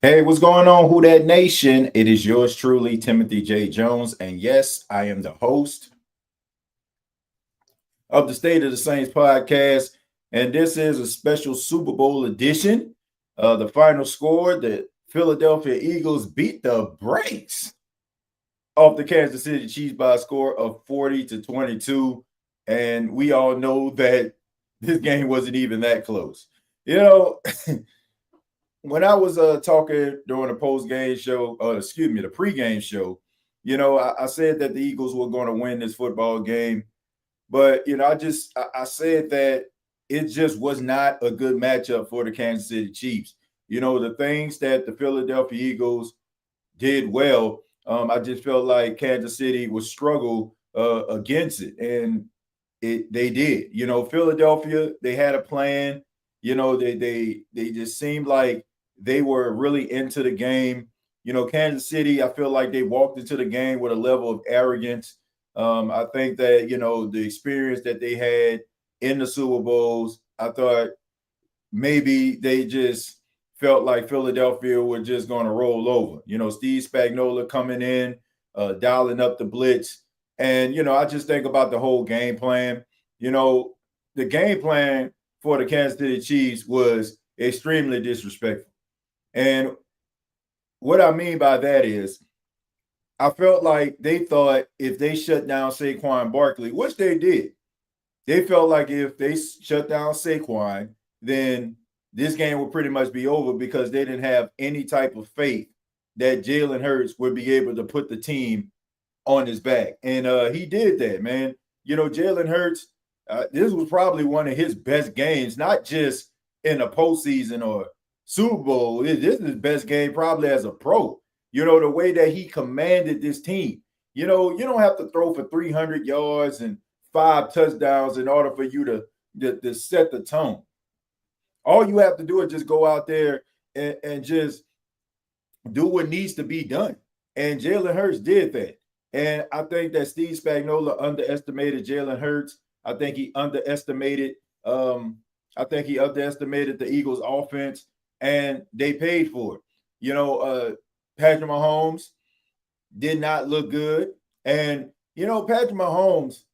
Hey, what's going on, Who That Nation? It is yours truly, Timothy J. Jones. And yes, I am the host of the State of the Saints podcast. And this is a special Super Bowl edition. The final score, the Philadelphia Eagles beat the brakes off the Kansas City Chiefs by a score of 40-22. And we all know that this game wasn't even that close. You know, when I was talking during the post game show, the pregame show, I said that the Eagles were going to win this football game, but I said that it just was not a good matchup for the Kansas City Chiefs. The things that the Philadelphia Eagles did well, I just felt like Kansas City would struggle against it, and they did. Philadelphia, they had a plan. They just seemed like they were really into the game. Kansas City, I feel like they walked into the game with a level of arrogance. I think that the experience that they had in the Super Bowls, I thought maybe they just felt like Philadelphia were just going to roll over. Steve Spagnuolo coming in, dialing up the blitz. And, I just think about the whole game plan. The game plan for the Kansas City Chiefs was extremely disrespectful. And what I mean by that is I felt like they thought if they shut down Saquon Barkley, which they did, they felt like if they shut down Saquon, then this game would pretty much be over because they didn't have any type of faith that Jalen Hurts would be able to put the team on his back. And he did that, man. Jalen Hurts, this was probably one of his best games, not just in the postseason or Super Bowl. This is his best game probably as a pro. The way that he commanded this team. You don't have to throw for 300 yards and 5 touchdowns in order for you to set the tone. All you have to do is just go out there and just do what needs to be done. And Jalen Hurts did that. And I think that Steve Spagnuolo underestimated Jalen Hurts. I think he underestimated the Eagles' offense, and they paid for it. Patrick Mahomes did not look good. And, Patrick Mahomes,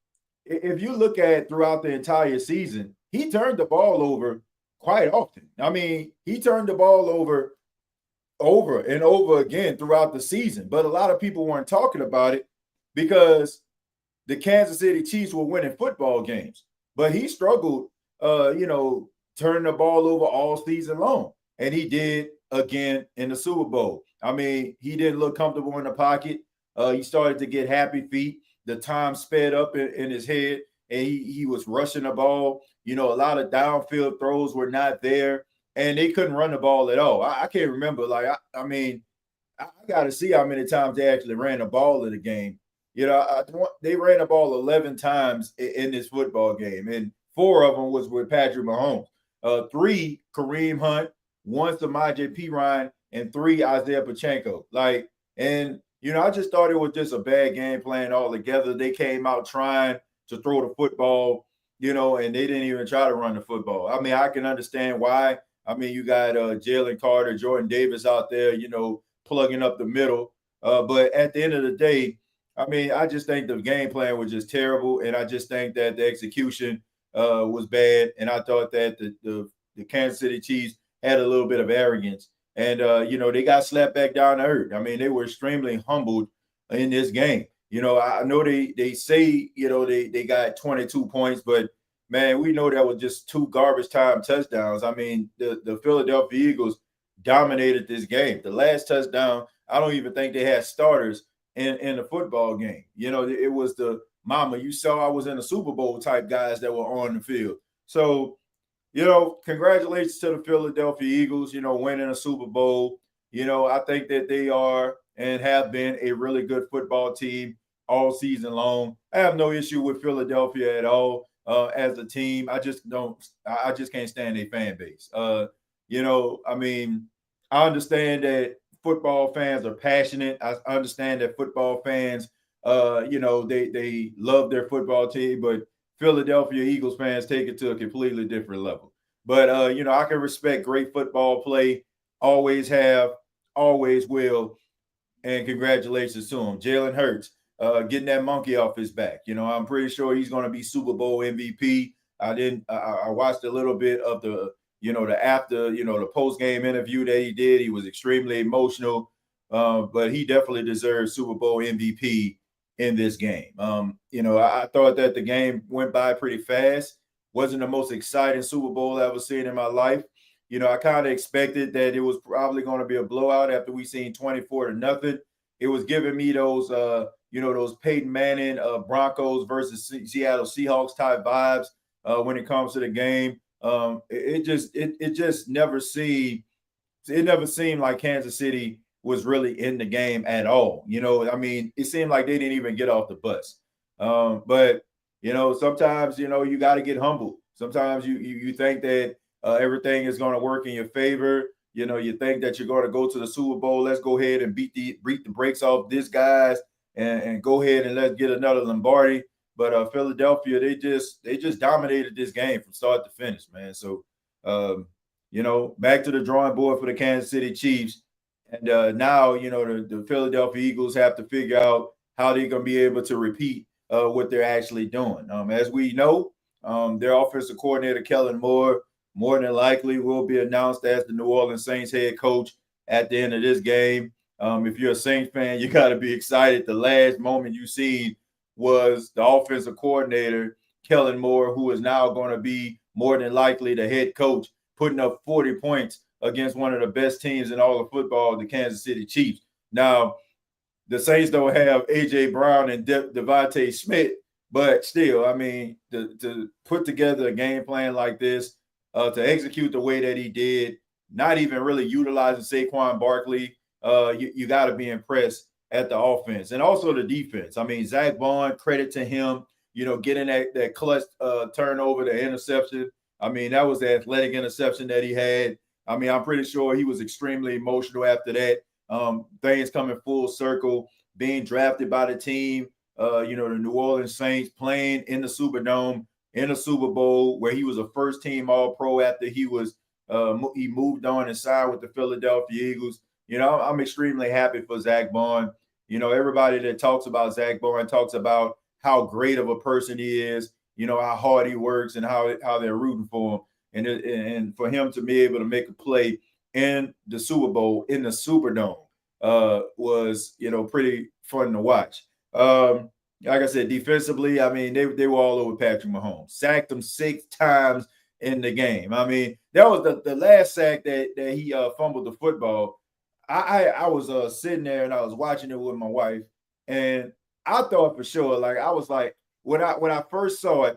if you look at throughout the entire season, he turned the ball over quite often. I mean, he turned the ball over and over again throughout the season. But a lot of people weren't talking about it because the Kansas City Chiefs were winning football games. But he struggled, turning the ball over all season long. And he did again in the Super Bowl. I mean, he didn't look comfortable in the pocket. He started to get happy feet. The time sped up in his head, and he was rushing the ball. A lot of downfield throws were not there, and they couldn't run the ball at all. I can't remember. I got to see how many times they actually ran the ball in the game. They ran the ball 11 times in this football game, and 4 of them was with Patrick Mahomes. 3, Kareem Hunt, 1 Samaje Perine, and 3, Isaiah Pacheco. I just thought it was just a bad game plan altogether. They came out trying to throw the football, and they didn't even try to run the football. I mean, I can understand why. I mean, you got Jalen Carter, Jordan Davis out there, plugging up the middle. But at the end of the day, I mean, I just think the game plan was just terrible, and I just think that the execution was bad. And I thought that the Kansas City Chiefs had a little bit of arrogance, and they got slapped back down to earth. I mean, they were extremely humbled in this game. I know they say they got 22 points, but man, we know that was just 2 garbage time touchdowns. I mean, the Philadelphia Eagles dominated this game. The last touchdown, I don't even think they had starters in the football game. It was the mama, you saw I was in a Super Bowl type guys that were on the field. So, congratulations to the Philadelphia Eagles, winning a Super Bowl. I think that they are and have been a really good football team all season long. I have no issue with Philadelphia at all as a team. I just can't stand their fan base. I mean, I understand that football fans are passionate. I understand that football fans, they love their football team, but Philadelphia Eagles fans take it to a completely different level. But I can respect great football play, always have. always will. And congratulations to him. Jalen Hurts, getting that monkey off his back. I'm pretty sure he's going to be Super Bowl MVP. I watched a little bit of the after, the post game interview that he did. He was extremely emotional, but he definitely deserves Super Bowl MVP in this game. I thought that the game went by pretty fast. Wasn't the most exciting Super Bowl I've ever seen in my life. I kind of expected that it was probably going to be a blowout after we seen 24-0. It was giving me those Peyton Manning Broncos versus Seattle Seahawks type vibes when it comes to the game. It just never seemed like Kansas City was really in the game at all. It seemed like they didn't even get off the bus. But sometimes you got to get humble. Sometimes you think that everything is going to work in your favor. You think that you're going to go to the Super Bowl. Let's go ahead and beat the brakes off this guys and go ahead and let's get another Lombardi. But Philadelphia, they just dominated this game from start to finish, man. So back to the drawing board for the Kansas City Chiefs. And now, the Philadelphia Eagles have to figure out how they're going to be able to repeat what they're actually doing. As we know, their offensive coordinator, Kellen Moore, more than likely will be announced as the New Orleans Saints head coach at the end of this game. If you're a Saints fan, you got to be excited. The last moment you seen was the offensive coordinator, Kellen Moore, who is now going to be more than likely the head coach, putting up 40 points against one of the best teams in all of football, the Kansas City Chiefs. Now, the Saints don't have A.J. Brown and Devontae Smith, but still, to put together a game plan like this, to execute the way that he did, not even really utilizing Saquon Barkley, you got to be impressed at the offense and also the defense. Zach Bond, credit to him, getting that clutch turnover, the interception. That was the athletic interception that he had. I'm pretty sure he was extremely emotional after that. Things coming full circle, being drafted by the team, the New Orleans Saints, playing in the Superdome, in a Super Bowl, where he was a first-team All-Pro after he moved on and signed with the Philadelphia Eagles. I'm extremely happy for Zach Bond. Everybody that talks about Zach Bond talks about how great of a person he is, how hard he works and how they're rooting for him. And for him to be able to make a play in the Super Bowl, in the Superdome, was, pretty fun to watch. Like I said, defensively, they were all over Patrick Mahomes. Sacked him 6 times in the game. That was the last sack that he fumbled the football. I was sitting there and I was watching it with my wife, and I thought for sure, when I first saw it,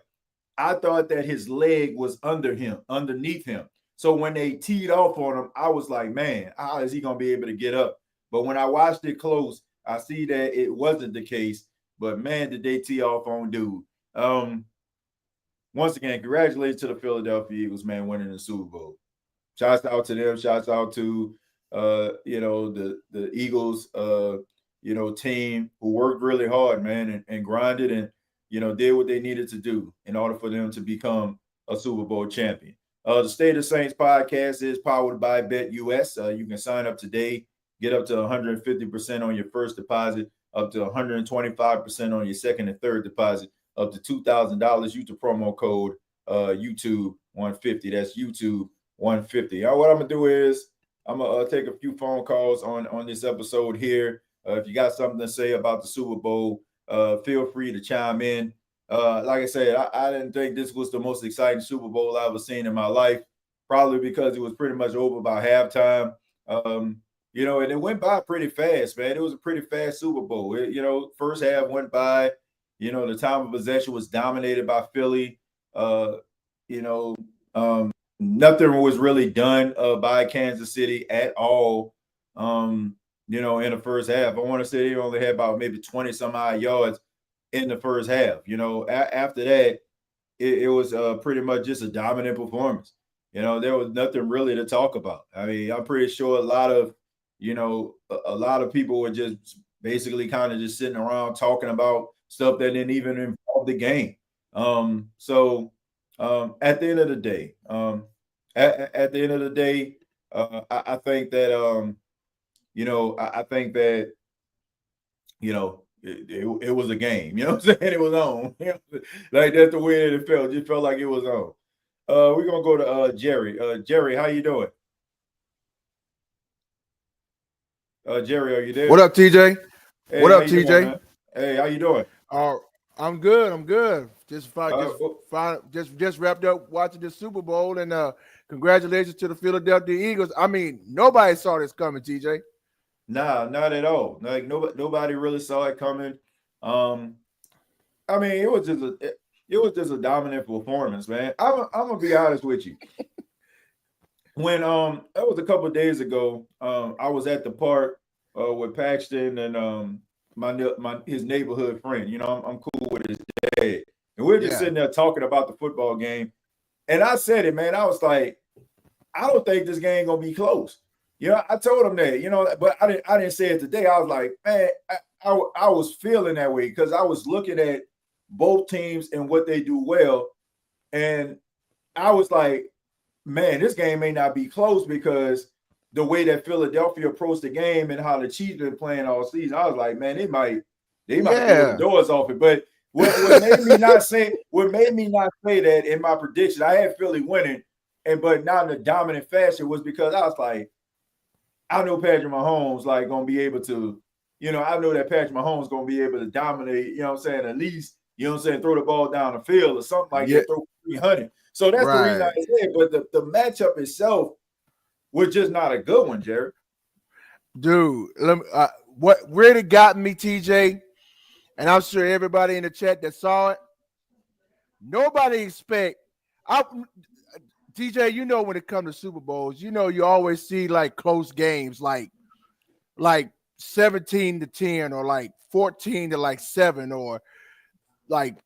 I thought that his leg was underneath him. So when they teed off on him, I was like, man, how is he going to be able to get up? But when I watched it close, I see that it wasn't the case. But man, did they tee off on dude. Once again, congratulations to the Philadelphia Eagles, man, winning the Super Bowl. Shouts out to them. Shouts out to the Eagles team who worked really hard, man, and grinded and did what they needed to do in order for them to become a Super Bowl champion. The State of Saints podcast is powered by BETUS. You can sign up today, get up to 150% on your first deposit, up to 125% on your second and third deposit, up to $2,000. Use the promo code YouTube 150. That's YouTube 150. What I'm gonna do is I'm gonna take a few phone calls on this episode here. If you got something to say about the Super Bowl, feel free to chime in. Like I said, I didn't think this was the most exciting Super Bowl I've ever seen in my life, probably because it was pretty much over by halftime. And it went by pretty fast, man. It was a pretty fast Super Bowl. First half went by. The time of possession was dominated by Philly. Nothing was really done by Kansas City at all. In the first half. I want to say they only had about maybe 20 some odd yards in the first half. After that, it was pretty much just a dominant performance. There was nothing really to talk about. I'm pretty sure a lot of people were just basically kind of just sitting around talking about stuff that didn't even involve the game. At the end of the day, I think that I think that, it was a game. You know what I'm saying? It was on. Like that's the way that it felt. It just felt like it was on. We're gonna go to Jerry. Jerry, how you doing? Jerry, are you What there? up, TJ? What Hey, how up, you doing, TJ? man? Hey, how you doing? Uh, I'm good. I'm good. Oh, Just wrapped up watching the Super Bowl, and congratulations to the Philadelphia Eagles. I mean, nobody saw this coming, TJ. nah, not at all. Like nobody really saw it coming. Um, I mean, it was just a dominant performance, man. I'm gonna be honest with you. When that was a couple of days ago, I was at the park with Paxton and my his neighborhood friend. I'm cool with his dad, and we are just Yeah, sitting there talking about the football game. And I said it, man. I was like, I don't think this game gonna be close. I told him that, but I didn't say it today. I was like, man, I was feeling that way because I was looking at both teams and what they do well, and I was like, man, this game may not be close because the way that Philadelphia approached the game and how the Chiefs been playing all season, I was like, man, they might blow the yeah, doors off it. But what made me not say that in my prediction, I had Philly winning, but not in a dominant fashion, was because I was like, I know Patrick Mahomes like gonna be able to, I know that Patrick Mahomes gonna be able to dominate, you know what I'm saying, at least, throw the ball down the field or something like yeah. that, throw 300. So that's the reason I Right, said, but the matchup itself was just not a good one, Jared. dude. What really got me, TJ, and I'm sure everybody in the chat that saw it. Nobody expect. I TJ, when it comes to Super Bowls, you always see like close games, like 17-10 or like 14 to like 7 or like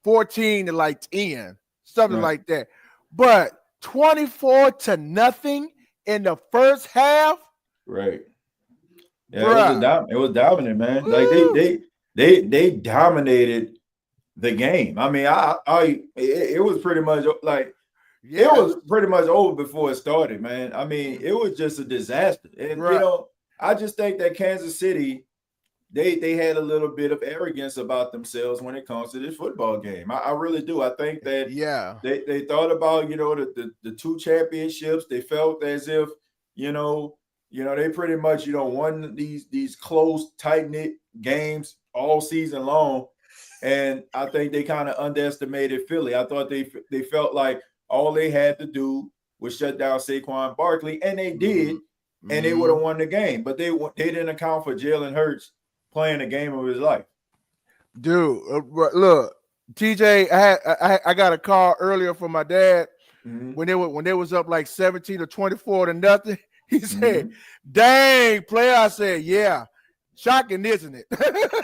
14 to like 10, something Right, like that. But 24-0 in the first half, right. Yeah, bruh. it was dominant, man. Like they Woo. they they they dominated the game. I mean, it was pretty much like it Yeah, was pretty much over before it started, man. I mean, it was just a disaster. And bruh. I just think that Kansas City, they had a little bit of arrogance about themselves when it comes to this football game. I really do. I think that Yeah. they thought about, the two championships. They felt as if, you know, they pretty much, won these close, tight-knit games all season long. And I think they kind of underestimated Philly. I thought they felt like all they had to do was shut down Saquon Barkley, and they Mm-hmm. did, and they would Mm-hmm. have won the game. But they didn't account for Jalen Hurts playing the game of his life. Dude, look, TJ, I got a call earlier from my dad Mm-hmm. when they was up like 17 or 24-0. He said, Mm-hmm. "Dang, player." I said, "Yeah, shocking, isn't it?"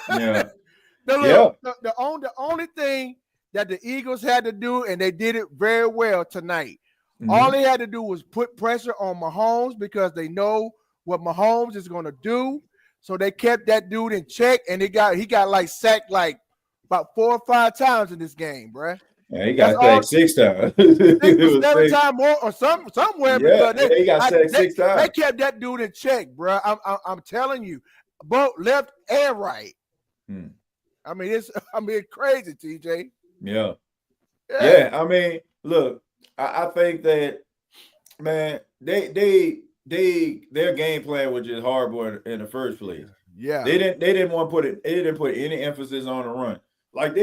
Yeah. Now look, Yeah. the only thing that the Eagles had to do, and they did it very well tonight. All Mm-hmm. they had to do was put pressure on Mahomes because they know what Mahomes is going to do. So they kept that dude in check, and he got like sacked like about 4 or 5 times in this game, bruh. Yeah, he That's got all, sacked 6 times. 6 or 7 times more or somewhere Yeah, because yeah, he got sacked they 6 times. kept that dude in check, bruh. I'm telling you, both left and right. Hmm. I mean it's crazy, TJ. Yeah. Yeah, Yeah. I mean, look, I think that, man, their game plan was just horrible in the first place. yeah. They didn't want to put it. They didn't put any emphasis on the run. Like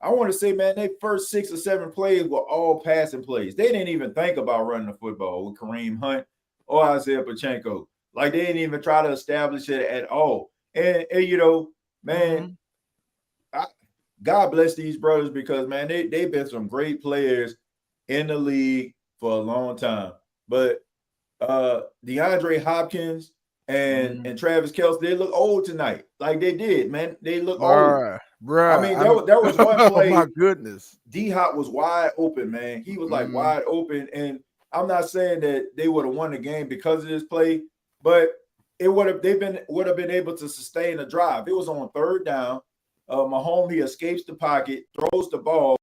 I want to say, man, they first 6 or 7 plays were all passing plays. They didn't even think about running the football with Kareem Hunt or Isaiah Pacheco. Like they didn't even try to establish it at all. And man, Mm-hmm. I, God bless these brothers because, man, they've been some great players in the league for a long time. But DeAndre Hopkins and Mm-hmm. and Travis Kelce, they look old tonight. Like they did, man. They look old. Bruh, I bruh. mean, there was one Oh my play, goodness. D Hop was wide open, man. He was like Mm-hmm. wide open. And I'm not saying that they would have won the game because of this play, but it would have been able to sustain a drive. It was on third down. Mahomes, he escapes the pocket, throws the ball,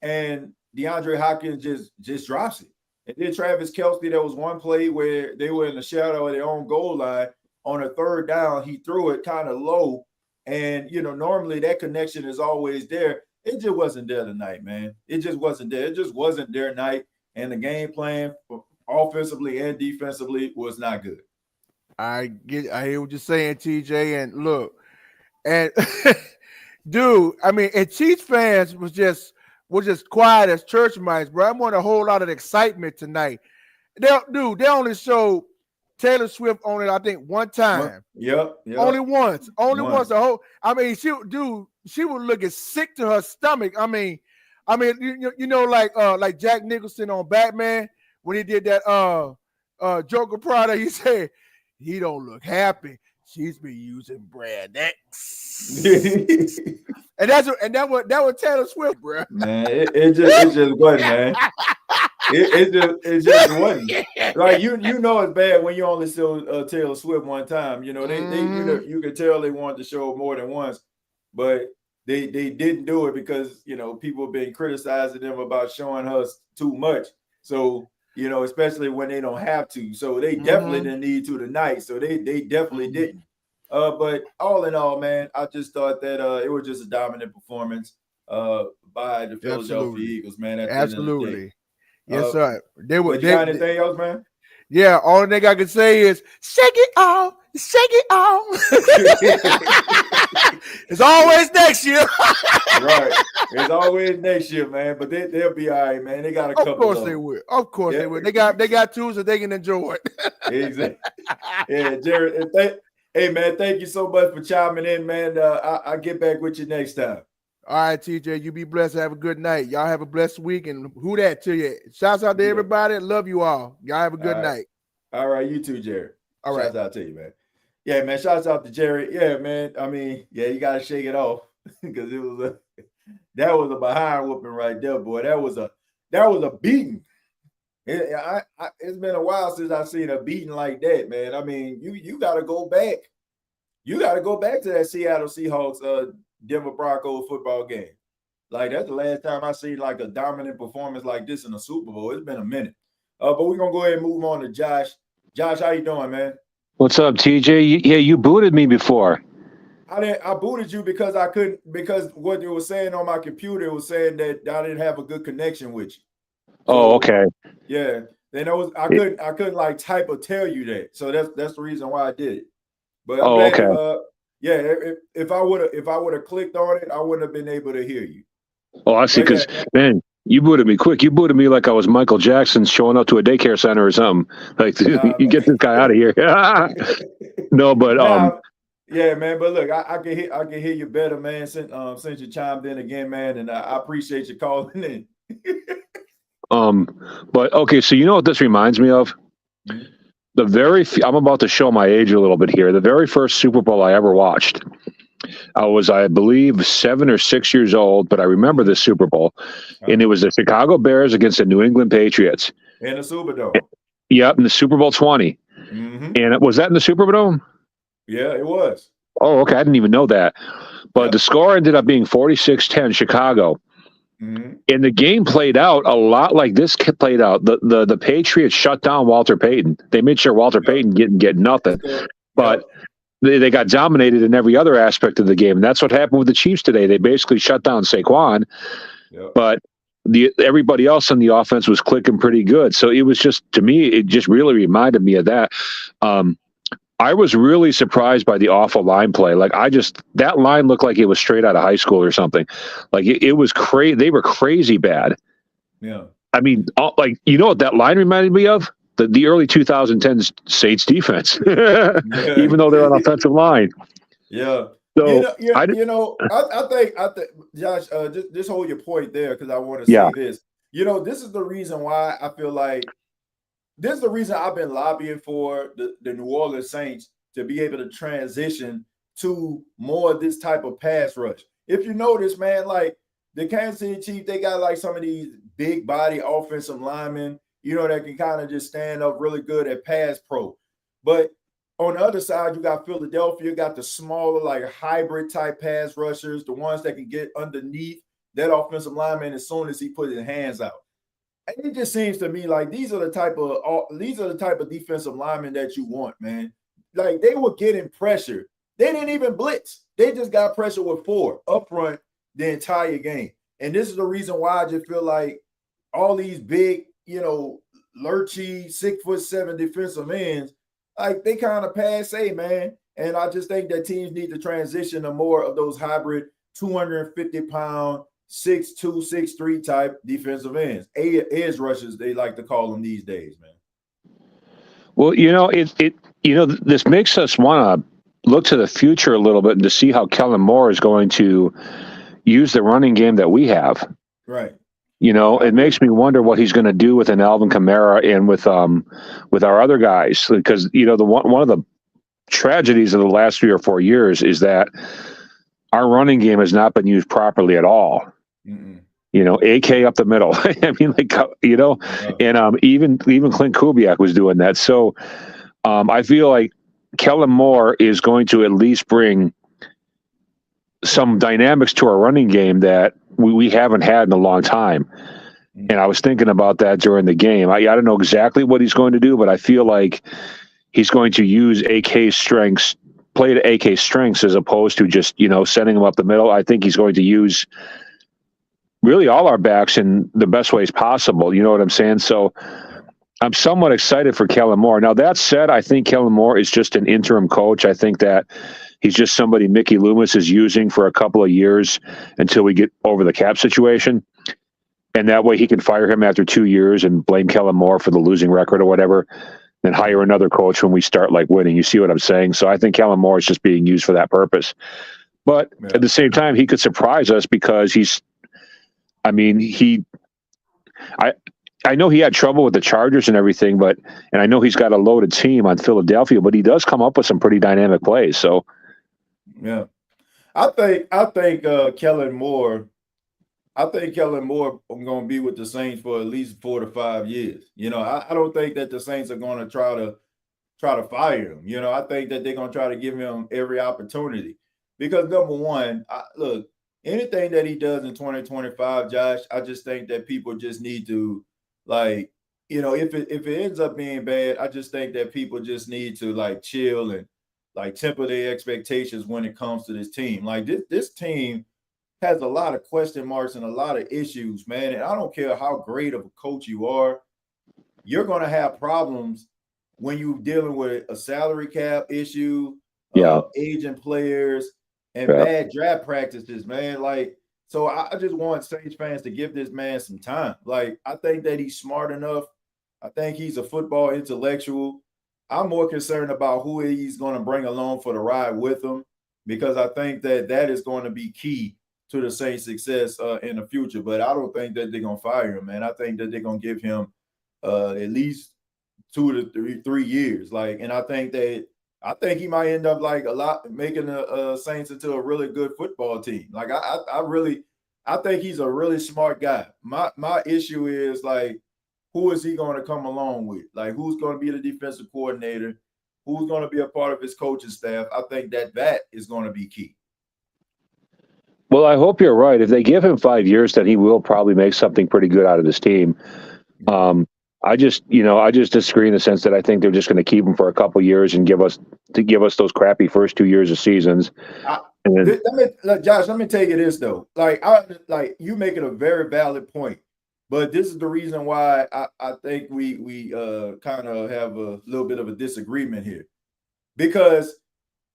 and DeAndre Hopkins just drops it. And then Travis Kelce, there was one play where they were in the shadow of their own goal line on a third down. He threw it kind of low. And, normally that connection is always there. It just wasn't there tonight, man. It just wasn't there. It just wasn't their night. And the game plan offensively and defensively was not good. I hear what you're saying, TJ. And look, and dude, I mean, and Chiefs fans was just quiet as church mice, bro. I want a whole lot of excitement tonight. They only showed Taylor Swift on it, I think, one time. Yep. Only once. Once. The whole. I mean, she was looking sick to her stomach. I mean, like Jack Nicholson on Batman when he did that Joker product. He said he don't look happy. She's been using brand X. and that was Taylor Swift, bro. Man, it just wasn't, man. It just wasn't. Like you know it's bad when you only saw Taylor Swift one time. They you could tell they wanted to show more than once, but they didn't do it because people have been criticizing them about showing her too much. So especially when they don't have to. So they definitely didn't need to tonight. So they definitely didn't. But all in all, man, I just thought that it was just a dominant performance by the Philadelphia Eagles, man. Absolutely. Yes, sir. You got anything else, man? Yeah, only thing I can say is shake it off. It's always next year. Right. It's always next year, man. But they'll be all right, man. They got a couple. Of course they will. Of course they will. They got tools that they can enjoy it. Exactly. Yeah, Jared. Hey, man, thank you so much for chiming in, man. I'll get back with you next time. All right, TJ, you be blessed. Have a good night. Y'all have a blessed week. And who that to you? Shouts out to everybody. Love you all. Y'all have a good night. All right, you too, Jared. All right. Shouts out to you, man. Yeah, man. Shouts out to Jared. Yeah, man. I mean, yeah, you got to shake it off because that was a behind whooping right there, boy. That was a beating. It's been a while since I've seen a beating like that, man. I mean, you got to go back. You got to go back to that Seattle Seahawks Denver Broncos football game. Like, that's the last time I seen like a dominant performance like this in a Super Bowl. It's been a minute. But we're gonna go ahead and move on to Josh. Josh, how you doing, man? What's up, TJ? You booted me before. I booted you because because what it was saying on my computer, it was saying that I didn't have a good connection with you. So, okay. Yeah. Then I couldn't like type or tell you that. So that's the reason why I did it. But okay. If I would have clicked on it, I wouldn't have been able to hear you. Oh, I see. Because man, you booted me quick. You booted me like I was Michael Jackson showing up to a daycare center or something. Like, you get this guy out of here. No, but yeah, man. But look, I can hear you better, man. Since you chimed in again, man, and I appreciate you calling in. But okay, so you know what this reminds me of? Mm-hmm. I'm about to show my age a little bit here. The very first Super Bowl I ever watched, I was, I believe, 7 or 6 years old, but I remember this Super Bowl, and it was the Chicago Bears against the New England Patriots. In the Superdome. Yep, in the Super Bowl 20. Mm-hmm. And was that in the Superdome? Yeah, it was. Oh, okay. I didn't even know that. But the score ended up being 46-10 Chicago. Mm-hmm. And the game played out a lot like this played out. The Patriots shut down Walter Payton. They made sure Walter Payton didn't get nothing. But they got dominated in every other aspect of the game. And that's what happened with the Chiefs today. They basically shut down Saquon. But everybody else on the offense was clicking pretty good. So it was just, to me, it just really reminded me of that. I was really surprised by the awful line play. Like, that line looked like it was straight out of high school or something. Like, it was crazy. They were crazy bad. Yeah. I mean, like, you know what that line reminded me of? The early 2010s Saints defense, even though they're on offensive line. Yeah. So I think Josh, just hold your point there, because I want to say this. This is the reason why I feel like this is the reason I've been lobbying for the New Orleans Saints to be able to transition to more of this type of pass rush. If you notice, man, like the Kansas City Chiefs, they got like some of these big body offensive linemen, that can kind of just stand up really good at pass pro. But on the other side, you got Philadelphia, got the smaller, like hybrid type pass rushers, the ones that can get underneath that offensive lineman as soon as he put his hands out. And it just seems to me like these are the type of defensive linemen that you want, man. Like they were getting pressure. They didn't even blitz. They just got pressure with 4 up front the entire game. And this is the reason why I just feel like all these big, lurchy 6'7" defensive ends, like they kind of passe, man. And I just think that teams need to transition to more of those hybrid 250-pound 6'2", 6'3" type defensive ends. Edge rushers, they like to call them these days, man. Well, this makes us want to look to the future a little bit and to see how Kellen Moore is going to use the running game that we have. Right. It makes me wonder what he's going to do with an Alvin Kamara and with our other guys, because one of the tragedies of the last 3 or 4 years is that our running game has not been used properly at all. Mm-mm. AK up the middle. I mean, and even Clint Kubiak was doing that. So I feel like Kellen Moore is going to at least bring some dynamics to our running game that we haven't had in a long time. And I was thinking about that during the game. I don't know exactly what he's going to do, but I feel like he's going to use AK's strengths, play to AK's strengths, as opposed to just, sending him up the middle. I think he's going to use really all our backs in the best ways possible. You know what I'm saying? So I'm somewhat excited for Kellen Moore. Now, that said, I think Kellen Moore is just an interim coach. I think that he's just somebody Mickey Loomis is using for a couple of years until we get over the cap situation. And that way he can fire him after 2 years and blame Kellen Moore for the losing record or whatever, then hire another coach when we start winning. You see what I'm saying? So I think Kellen Moore is just being used for that purpose. But at the same time, he could surprise us because I know he had trouble with the Chargers and everything, and I know he's got a loaded team on Philadelphia, but he does come up with some pretty dynamic plays. So, yeah, I think Kellen Moore. I think Kellen Moore is going to be with the Saints for at least 4 to 5 years. I don't think that the Saints are going to try to fire him. I think that they're going to try to give him every opportunity because number one, look, anything that he does in 2025, Josh, I just think that people just need to if it ends up being bad, I just think that people just need to chill and temper their expectations when it comes to this team. This team has a lot of question marks and a lot of issues, man. And I don't care how great of a coach you are, you're going to have problems when you're dealing with a salary cap issue, aging players, and bad draft practices, man. So I just want Saints fans to give this man some time. I think that he's smart enough. I think he's a football intellectual. I'm more concerned about who he's going to bring along for the ride with him because I think that is going to be key to the Saints' success in the future. But I don't think that they're going to fire him, man. I think that they're going to give him at least 2 to 3 years. And I think he might end up making the Saints into a really good football team. I think he's a really smart guy. My issue is who is he going to come along with? Who's going to be the defensive coordinator? Who's going to be a part of his coaching staff? I think that is going to be key. Well, I hope you're right. If they give him 5 years, then he will probably make something pretty good out of this team. I just disagree in the sense that I think they're just going to keep him for a couple years and give us those crappy first 2 years of seasons. Josh, let me tell you this though. You making a very valid point, but this is the reason why I think we kind of have a little bit of a disagreement here, because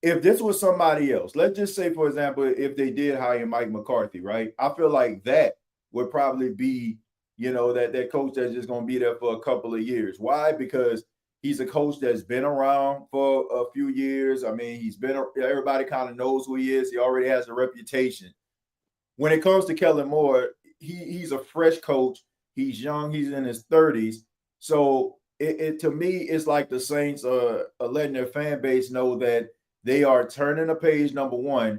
if this was somebody else, let's just say, for example, if they did hire Mike McCarthy, right? I feel like that would probably be, that coach that's just going to be there for a couple of years. Why? Because he's a coach that's been around for a few years. I mean, everybody kind of knows who he is. He already has a reputation. When it comes to Kellen Moore, he's a fresh coach. He's young. He's in his 30s. So to me, it's like the Saints are letting their fan base know that they are turning a page, number one,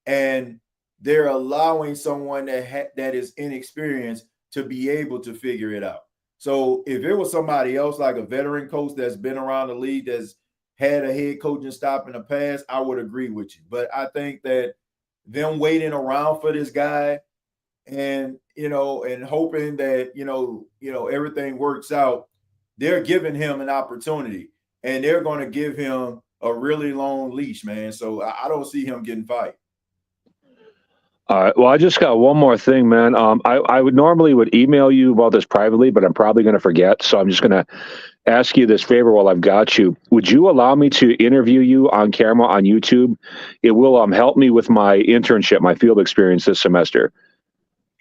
and they're allowing someone that is inexperienced to be able to figure it out. So if it was somebody else, like a veteran coach that's been around the league, that's had a head coaching stop in the past, I would agree with you. But I think that them waiting around for this guy and and hoping that everything works out, they're giving him an opportunity, and they're going to give him a really long leash, man. So I don't see him getting fired. All right. Well, I just got one more thing, man. I would normally email you about this privately, but I'm probably going to forget. So I'm just going to ask you this favor while I've got you. Would you allow me to interview you on camera on YouTube? It will help me with my internship, my field experience this semester.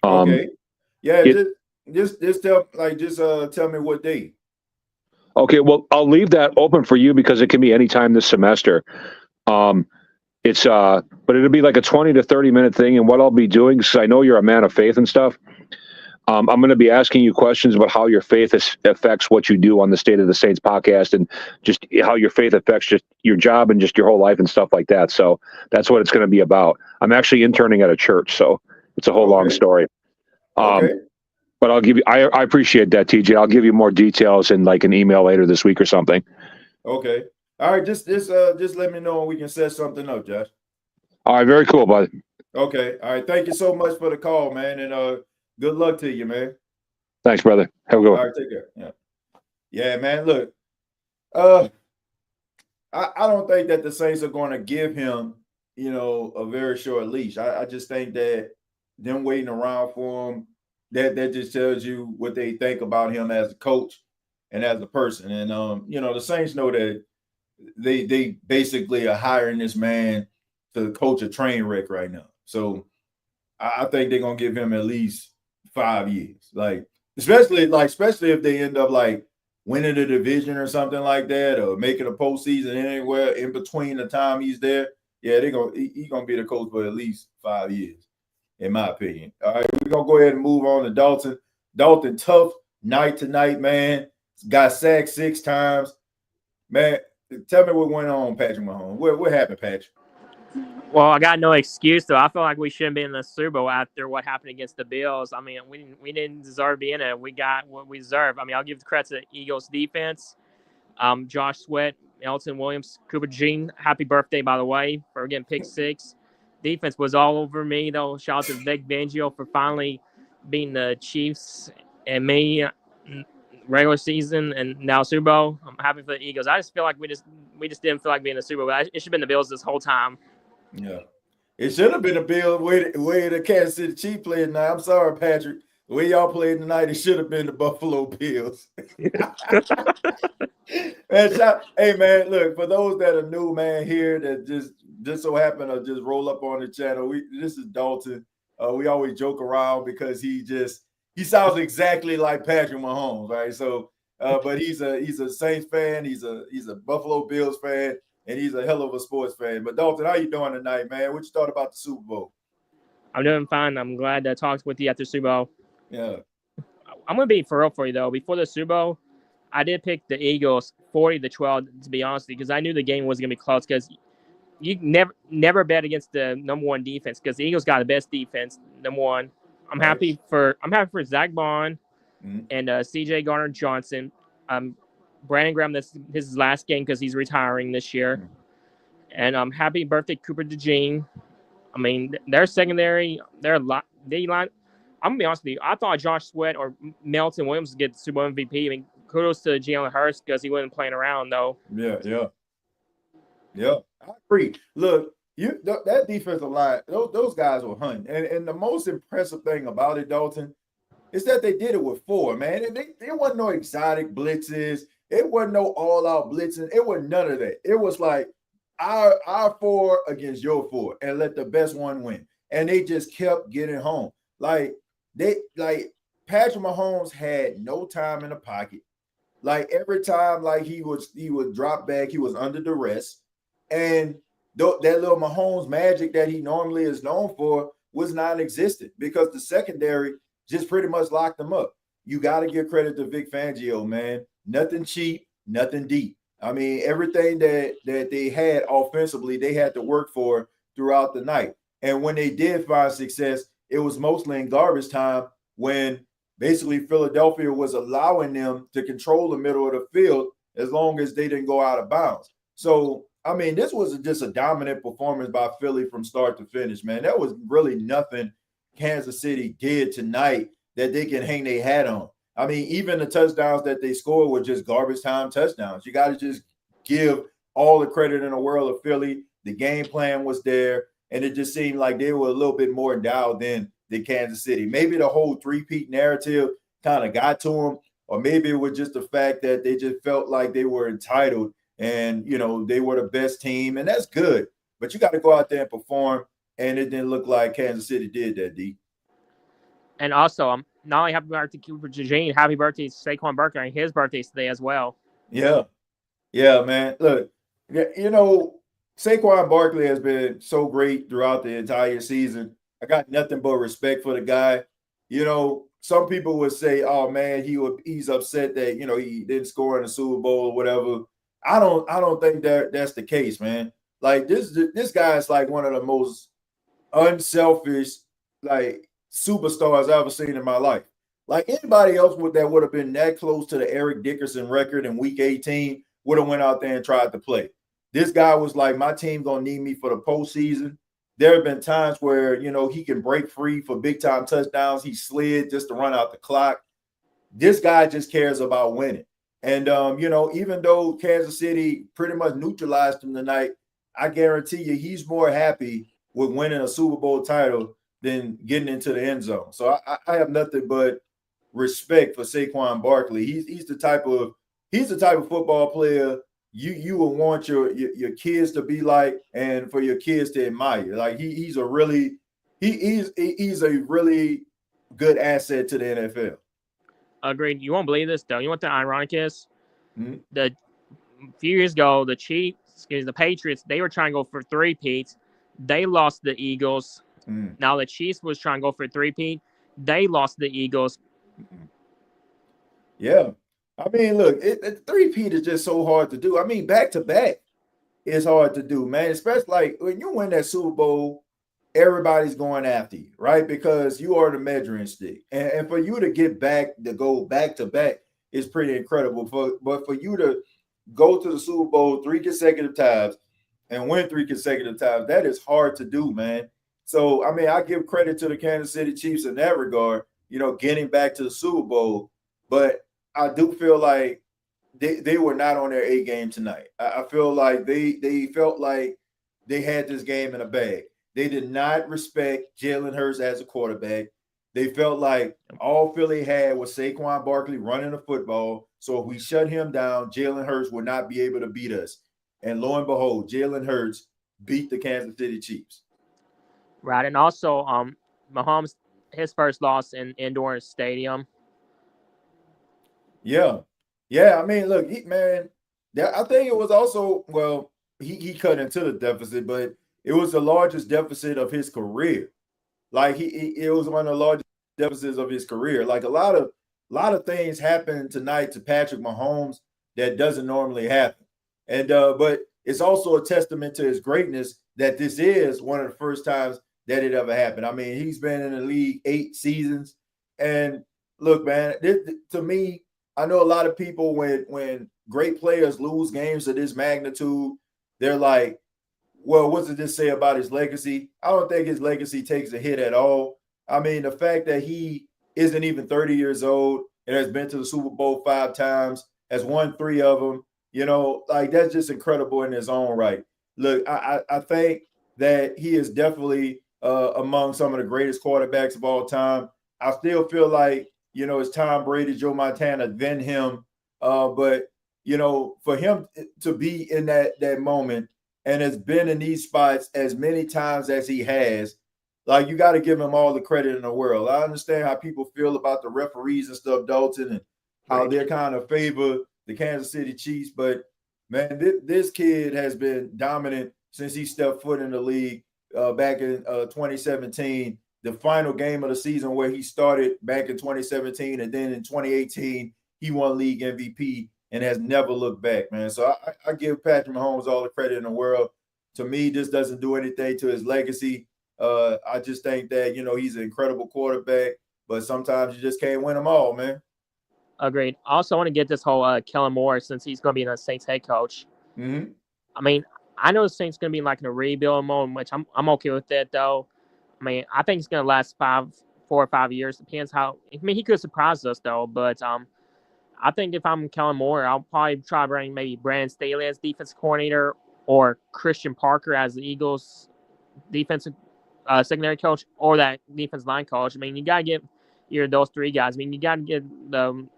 Okay. Yeah. Just tell me what day. Okay. Well, I'll leave that open for you because it can be any time this semester. But it'll be like a 20 to 30-minute thing. And what I'll be doing, because I know you're a man of faith and stuff, I'm going to be asking you questions about how your faith affects what you do on the State of the Saints podcast, and just how your faith affects just your job and just your whole life and stuff like that. So that's what it's going to be about. I'm actually interning at a church, so it's a whole long story. Okay. But I'll give you, I appreciate that, TJ. I'll give you more details in like an email later this week or something. Okay. All right. Just let me know when we can set something up, Josh. All right. Very cool, bud. Okay. All right. Thank you so much for the call, man. And good luck to you, man. Thanks, brother. Have a good one. All right. Take care. Yeah. Yeah, man. Look, I don't think that the Saints are going to give him, a very short leash. I just think that them waiting around for him, that just tells you what they think about him as a coach and as a person. And the Saints know that they basically are hiring this man to coach a train wreck right now. So I think they're gonna give him at least 5 years. Like, especially if they end up like winning the division or something like that, or making a postseason anywhere in between the time he's there. Yeah, he's gonna be the coach for at least 5 years, in my opinion. All right, we're gonna go ahead and move on to Dalton. Dalton, tough night tonight, man. Got sacked 6 times. Man, tell me what went on, Patrick Mahomes. What happened, Patrick? Well, I got no excuse, though. I feel like we shouldn't be in the Super Bowl after what happened against the Bills. I mean, we didn't deserve to be in it. We got what we deserve. I mean, I'll give the credit to the Eagles defense. Josh Sweat, Elton Williams, Cooper Jean. Happy birthday, by the way, for getting pick 6. Defense was all over me, though. Shout out to Vic Fangio for finally beating the Chiefs and me regular season and now Super Bowl. I'm happy for the Eagles. I just feel like we just didn't feel like being in the Super Bowl. It should have been the Bills this whole time. Yeah. It should have been a Bill way the Kansas City Chiefs played tonight. I'm sorry, Patrick. The way y'all played tonight, it should have been the Buffalo Bills. Hey, man, look, for those that are new, man, here that just so happen to just roll up on the channel, this is Dalton. We always joke around because he sounds exactly like Patrick Mahomes, right? So, but he's a Saints fan. He's a Buffalo Bills fan. And he's a hell of a sports fan. But Dalton, how you doing tonight, man? What you thought about the Super Bowl? I'm doing fine. I'm glad to talk with you after Super Bowl. Yeah. I'm going to be for real for you, though. Before the Super Bowl, I did pick the Eagles 40-12, to be honest, because I knew the game was going to be close, because you never bet against the number one defense, because the Eagles got the best defense, number one. I'm happy for Zach Bond and C.J. Gardner-Johnson. Brandon Graham, this is his last game because he's retiring this year. And happy birthday, Cooper DeJean. I mean, their secondary, I'm going to be honest with you. I thought Josh Sweat or Melton Williams would get the Super Bowl MVP. I mean, kudos to Jalen Hurts because he wasn't playing around, though. Yeah. I agree. Look, that defensive line, those guys were hunting. And the most impressive thing about it, Dalton, is that they did it with 4, man. And there wasn't no exotic blitzes. It wasn't no all-out blitzing. It was none of that. It was like our 4 against your 4, and let the best one win. And they just kept getting home. Like Patrick Mahomes had no time in the pocket. Like every time, like he would drop back, he was under duress, and that little Mahomes magic that he normally is known for was non-existent because the secondary just pretty much locked him up. You got to give credit to Vic Fangio, man. Nothing cheap, nothing deep. I mean, everything that they had offensively, they had to work for throughout the night. And when they did find success, it was mostly in garbage time when basically Philadelphia was allowing them to control the middle of the field as long as they didn't go out of bounds. So, I mean, this was just a dominant performance by Philly from start to finish, man. There was really nothing Kansas City did tonight that they can hang their hat on. I mean, even the touchdowns that they scored were just garbage time touchdowns. You got to just give all the credit in the world of Philly. The game plan was there, and it just seemed like they were a little bit more endowed than Kansas City. Maybe the whole three-peat narrative kind of got to them, or maybe it was just the fact that they just felt like they were entitled and, they were the best team, and that's good. But you got to go out there and perform, and it didn't look like Kansas City did that, D. And also, not only happy birthday to Cooper DeJean, happy birthday to Saquon Barkley. His birthday's today as well. Yeah, man. Look, Saquon Barkley has been so great throughout the entire season. I got nothing but respect for the guy. Some people would say, "Oh man, he's upset that he didn't score in the Super Bowl or whatever." I don't think that's the case, man. Like this guy is like one of the most unselfish superstars I've ever seen in my life. Like anybody else that would have been that close to the Eric Dickerson record in Week 18 would have went out there and tried to play. This guy was like, my team gonna need me for the postseason. There have been times where he can break free for big time touchdowns. He slid just to run out the clock. This guy just cares about winning. And even though Kansas City pretty much neutralized him tonight, I guarantee you he's more happy with winning a Super Bowl title than getting into the end zone. So I have nothing but respect for Saquon Barkley. He's the type of football player you will want your kids to be like, and for your kids to admire. Like he's a really good asset to the NFL. Agreed. You won't believe this though. You know what the ironic is? Mm-hmm. A few years ago, the Patriots, they were trying to go for three-peats. They lost the Eagles. Now the Chiefs was trying to go for three-peat. They lost the Eagles. Yeah. I mean, look, three-peat is just so hard to do. I mean, back-to-back is hard to do, man. Especially like when you win that Super Bowl, everybody's going after you, right? Because you are the measuring stick. And for you to go back-to-back is pretty incredible. But for you to go to the Super Bowl 3 consecutive times and win 3 consecutive times, that is hard to do, man. So, I mean, I give credit to the Kansas City Chiefs in that regard, getting back to the Super Bowl. But I do feel like they were not on their A game tonight. I feel like they felt like they had this game in a bag. They did not respect Jalen Hurts as a quarterback. They felt like all Philly had was Saquon Barkley running the football. So if we shut him down, Jalen Hurts would not be able to beat us. And lo and behold, Jalen Hurts beat the Kansas City Chiefs. Right, and also Mahomes, his first loss in indoor stadium. Yeah. I mean, look, I think it was also, well, he cut into the deficit, but it was the largest deficit of his career. Like it was one of the largest deficits of his career. Like a lot of things happened tonight to Patrick Mahomes that doesn't normally happen. And but it's also a testament to his greatness that this is one of the first times that it ever happened. I mean, he's been in the league 8 seasons. And look, man, to me, I know a lot of people when great players lose games of this magnitude, they're like, well, what does this say about his legacy? I don't think his legacy takes a hit at all. I mean, the fact that he isn't even 30 years old and has been to the Super Bowl 5 times, has won 3 of them, like that's just incredible in his own right. Look, I think that he is definitely among some of the greatest quarterbacks of all time. I still feel like, it's Tom Brady, Joe Montana, then him. But, for him to be in that moment and has been in these spots as many times as he has, like, you got to give him all the credit in the world. I understand how people feel about the referees and stuff, Dalton, and how they're kind of favor the Kansas City Chiefs. But, man, this kid has been dominant since he stepped foot in the league back in 2017. The final game of the season where he started back in 2017, and then in 2018, he won league MVP and has never looked back, man. So I give Patrick Mahomes all the credit in the world. To me, this doesn't do anything to his legacy. I just think that, he's an incredible quarterback, but sometimes you just can't win them all, man. Agreed. Also, I want to get this whole Kellen Moore, since he's going to be the Saints head coach. Mm-hmm. I mean, I know the Saints going to be like in a rebuild mode, which I'm okay with that, though. I mean, I think it's going to last 4 or 5 years. Depends how. I mean, he could surprise us though. But I think if I'm Kellen Moore, I'll probably try to bring maybe Brandon Staley as defensive coordinator or Christian Parker as the Eagles' defensive secondary coach or that defense line coach. I mean, you got to get either of those three guys. I mean, you got to get the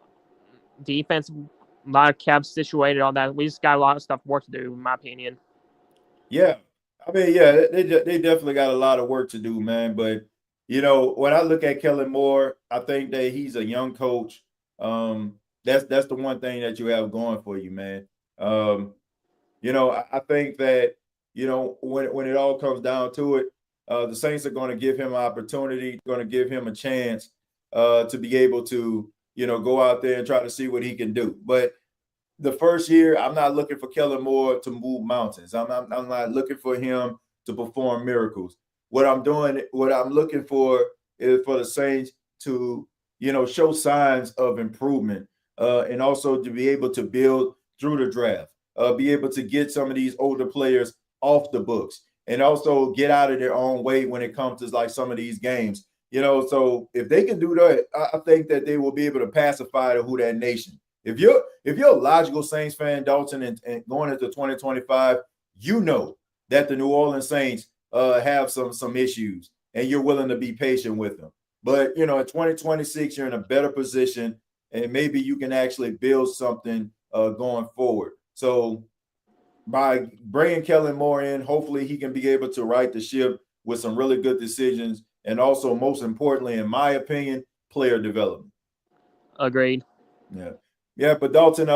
defense, a lot of caps situated, all that. We just got a lot of stuff work to do, in my opinion. Yeah. I mean, yeah, they definitely got a lot of work to do, man. But, when I look at Kellen Moore, I think that he's a young coach. That's the one thing that you have going for you, man. I think that, when it all comes down to it, the Saints are going to give him an opportunity, going to give him a chance to be able to, go out there and try to see what he can do. But the first year, I'm not looking for Kellen Moore to move mountains. I'm not looking for him to perform miracles. What I'm looking for is for the Saints to, show signs of improvement and also to be able to build through the draft, be able to get some of these older players off the books and also get out of their own way when it comes to like some of these games. So if they can do that, I think that they will be able to pacify the Who Dat Nation. If you're a logical Saints fan, Dalton, and going into 2025, you know that the New Orleans Saints have some issues, and you're willing to be patient with them. But in 2026, you're in a better position, and maybe you can actually build something going forward. So by bringing Kellen Moore in, hopefully he can be able to right the ship with some really good decisions, and also, most importantly, in my opinion, player development. Agreed. Yeah, but Dalton,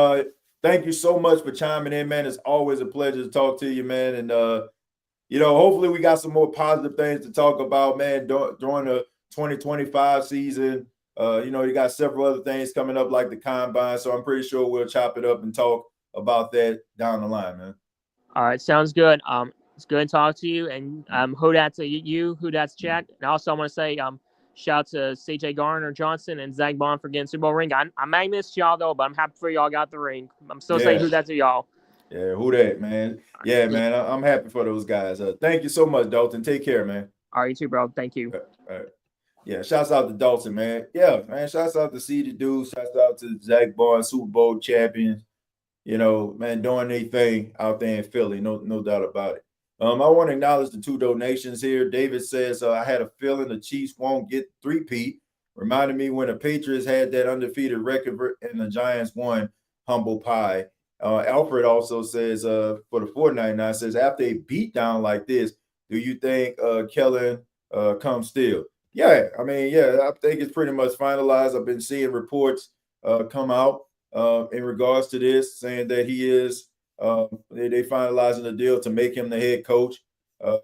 thank you so much for chiming in, man. It's always a pleasure to talk to you, man. And hopefully we got some more positive things to talk about, man, during the 2025 season. You got several other things coming up like the combine, so I'm pretty sure we'll chop it up and talk about that down the line, man. All right, sounds good. It's good to talk to you, and who that's Jack. And also, I want to say shout out to CJ Garner Johnson and Zach Bond for getting Super Bowl ring. I may miss y'all though, but I'm happy for y'all got the ring. I'm still saying who that's to y'all. Yeah, who that, man? Yeah, man, I'm happy for those guys. Thank you so much, Dalton. Take care, man. All right, you too, bro. Thank you. All right. Yeah, shouts out to Dalton, man. Yeah, man, shouts out to CD Dudes. Shouts out to Zach Bond, Super Bowl champions. Man, doing their thing out there in Philly, no doubt about it. I want to acknowledge the 2 donations here. David says, I had a feeling the Chiefs won't get 3-peat. Reminded me when the Patriots had that undefeated record and the Giants won, humble pie. Alfred also says, for the 499, says, after a beatdown like this, do you think Kellen comes still? Yeah, I mean, I think it's pretty much finalized. I've been seeing reports come out in regards to this, saying that he is they finalizing the deal to make him the head coach.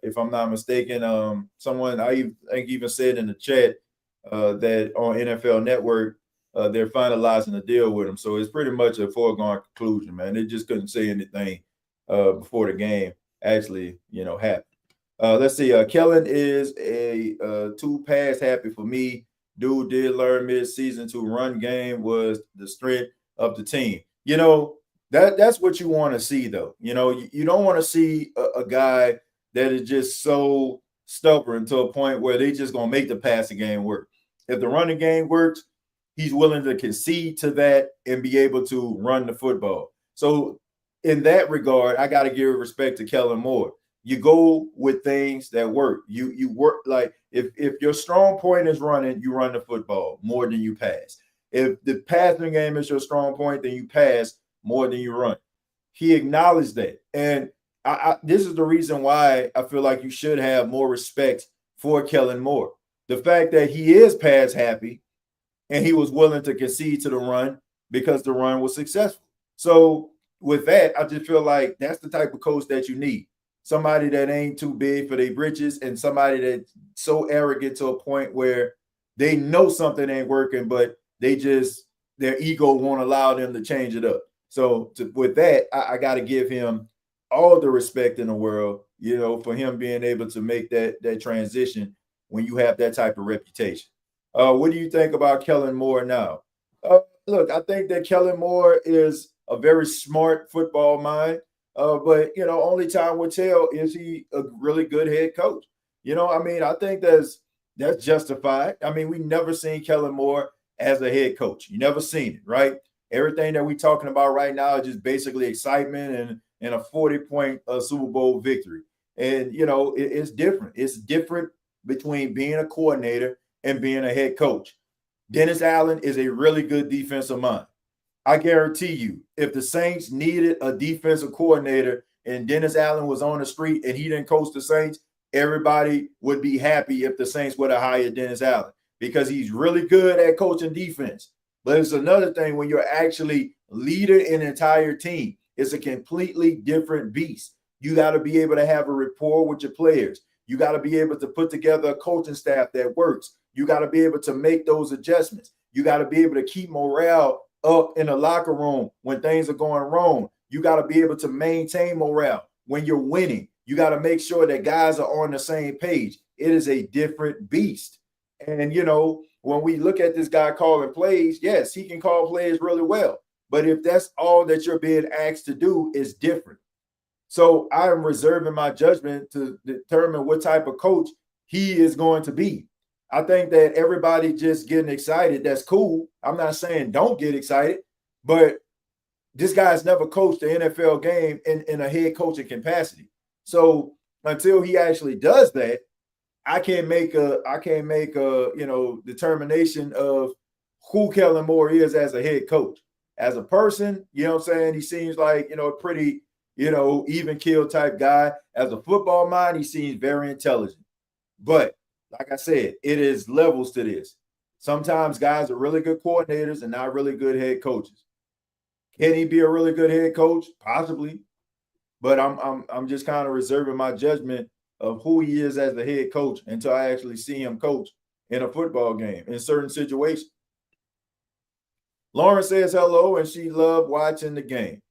If I'm not mistaken, someone I think even said in the chat that on NFL Network they're finalizing the deal with him. So it's pretty much a foregone conclusion, man. They just couldn't say anything before the game actually, happened. Let's see. Kellen is a 2-pass happy for me. Dude did learn mid-season to run game was the strength of the team. That's what you want to see, though. You don't want to see a guy that is just so stubborn to a point where they just gonna make the passing game work. If the running game works, he's willing to concede to that and be able to run the football. So in that regard, I got to give respect to Kellen Moore. You go with things that work. You work like if your strong point is running, you run the football more than you pass. If the passing game is your strong point, then you pass more than you run. He acknowledged that. And this is the reason why I feel like you should have more respect for Kellen Moore. The fact that he is pass happy and he was willing to concede to the run because the run was successful. So with that, I just feel like that's the type of coach that you need. Somebody that ain't too big for their britches and somebody that's so arrogant to a point where they know something ain't working, but their ego won't allow them to change it up. So with that, I got to give him all the respect in the world, for him being able to make that transition when you have that type of reputation. What do you think about Kellen Moore now? Look, I think that Kellen Moore is a very smart football mind, but only time will tell, is he a really good head coach? I mean, I think that's justified. I mean, we never seen Kellen Moore as a head coach. You never seen it, right? Everything that we're talking about right now is just basically excitement and a 40-point Super Bowl victory. And, it's different. It's different between being a coordinator and being a head coach. Dennis Allen is a really good defensive mind. I guarantee you, if the Saints needed a defensive coordinator and Dennis Allen was on the street and he didn't coach the Saints, everybody would be happy if the Saints would have hired Dennis Allen because he's really good at coaching defense. But it's another thing when you're actually leading an entire team. It's a completely different beast. You got to be able to have a rapport with your players. You got to be able to put together a coaching staff that works. You got to be able to make those adjustments. You got to be able to keep morale up in the locker room when things are going wrong. You got to be able to maintain morale when you're winning. You got to make sure that guys are on the same page. It is a different beast. And, when we look at this guy calling plays, yes, he can call plays really well. But if that's all that you're being asked to do, it's different. So I am reserving my judgment to determine what type of coach he is going to be. I think that everybody just getting excited, that's cool. I'm not saying don't get excited, but this guy's never coached an NFL game in a head coaching capacity. So until he actually does that, I can't make a determination of who Kellen Moore is as a head coach. As a person, he seems like, a pretty, even keel type guy. As a football mind, he seems very intelligent. But like I said, it is levels to this. Sometimes guys are really good coordinators and not really good head coaches. Can he be a really good head coach? Possibly. But I'm just kind of reserving my judgment of who he is as the head coach until I actually see him coach in a football game in certain situations. Lauren says hello and she loved watching the game.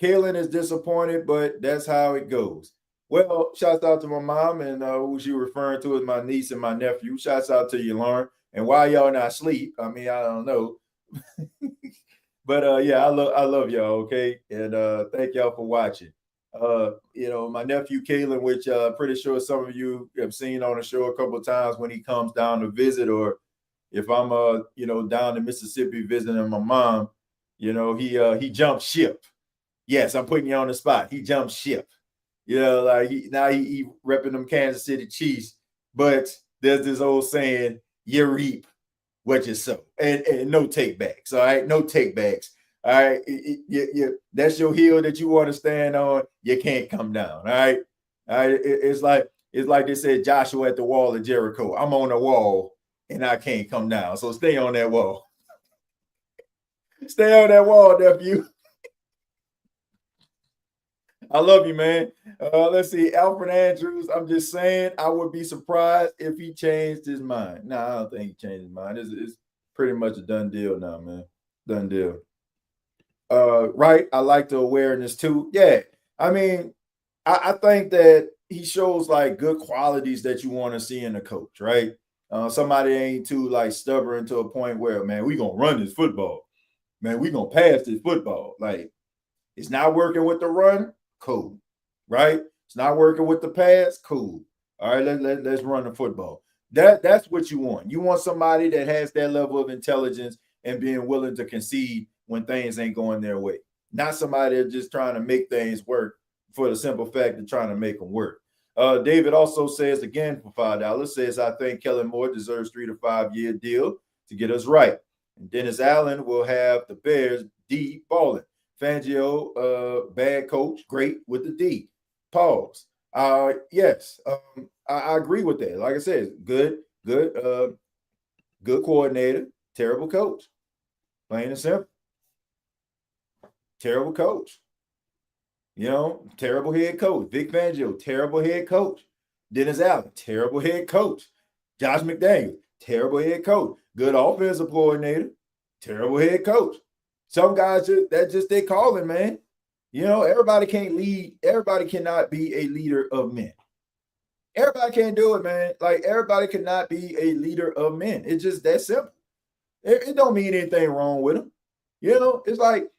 Kaylin is disappointed, but that's how it goes. Well, shouts out to my mom and who she referring to as my niece and my nephew. Shouts out to you, Lauren. And why y'all not asleep? I mean, I don't know. But yeah, I love y'all, okay? And thank y'all for watching. My nephew Kalen, which pretty sure some of you have seen on the show a couple of times when he comes down to visit, or if I'm down in Mississippi visiting my mom, he jumped ship. Yes, I'm putting you on the spot. He jumped ship. Like he repping them Kansas City Chiefs. But there's this old saying, you reap what you sow. And no takebacks. All right. No takebacks. All right. That's your hill that you want to stand on. You can't come down. All right. All right. It's like they said Joshua at the wall of Jericho. I'm on the wall and I can't come down. So stay on that wall. Stay on that wall, nephew. I love you, man. Let's see. Alfred Andrews, I'm just saying, I would be surprised if he changed his mind. No, I don't think he changed his mind. It's pretty much a done deal now, man. Done deal. Right. I like the awareness too. Yeah. I mean, I think that he shows like good qualities that you want to see in a coach, right? Somebody ain't too like stubborn to a point where, man, we gonna run this football. Man, we gonna pass this football. Like, it's not working with the run. Cool, right? It's not working with the pass. Cool. All right, let's run the football. That's what you want. You want somebody that has that level of intelligence and being willing to concede when things ain't going their way. Not somebody that's just trying to make things work for the simple fact of trying to make them work. David also says again for $5, says, I think Kellen Moore deserves 3 to 5 year deal to get us right. And Dennis Allen will have the Bears D balling. Fangio, bad coach, great with the D. Pause. Yes, I agree with that. Like I said, good coordinator, terrible coach. Plain and simple. Terrible coach. Terrible head coach. Vic Fangio, terrible head coach. Dennis Allen, terrible head coach. Josh McDaniels, terrible head coach. Good offensive coordinator, terrible head coach. Some guys that's just their calling, man. Everybody can't lead. Everybody cannot be a leader of men. Everybody can't do it, man. Like, everybody cannot be a leader of men. It's just that simple. It don't mean anything wrong with them. It's like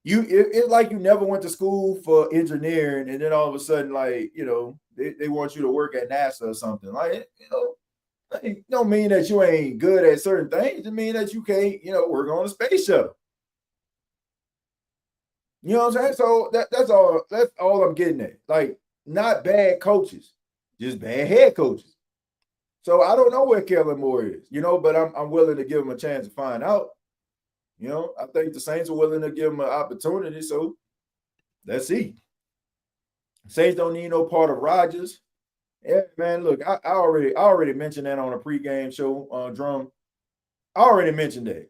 It's like you never went to school for engineering, and then all of a sudden, like, they want you to work at NASA or something. Like, it don't mean that you ain't good at certain things. It mean that you can't, work on a space shuttle. You know what I'm saying? So that's all I'm getting at. Like, not bad coaches, just bad head coaches. So I don't know where Kellen Moore is, but I'm willing to give him a chance to find out. I think the Saints are willing to give him an opportunity. So let's see. Saints don't need no part of Rodgers. Yeah, man. Look, I already mentioned that on a pregame show on Drum. I already mentioned that.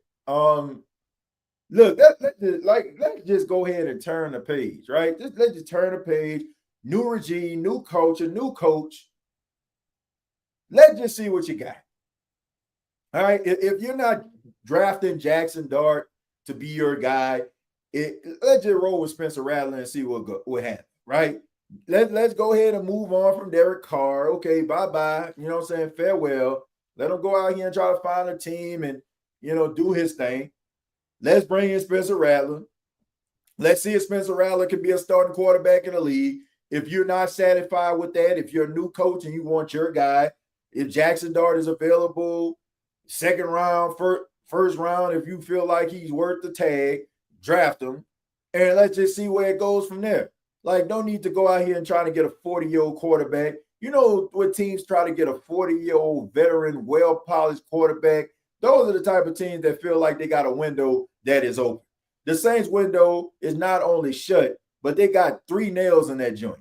Look, let's just go ahead and turn the page, right? Let's just turn the page. New regime, new culture, new coach. Let's just see what you got. All right. If you're not drafting Jackson Dart to be your guy, let's just roll with Spencer Rattler and see what happens, right? Let's go ahead and move on from Derek Carr. Okay, bye-bye. You know what I'm saying? Farewell. Let him go out here and try to find a team and, do his thing. Let's bring in Spencer Rattler. Let's see if Spencer Rattler can be a starting quarterback in the league. If you're not satisfied with that, if you're a new coach and you want your guy, if Jackson Dart is available, second round, first round, if you feel like he's worth the tag, draft him. And let's just see where it goes from there. Like, no need to go out here and try to get a 40-year-old quarterback. You know what teams try to get a 40-year-old veteran, well-polished quarterback? Those are the type of teams that feel like they got a window that is open. The Saints window is not only shut, but they got 3 nails in that joint.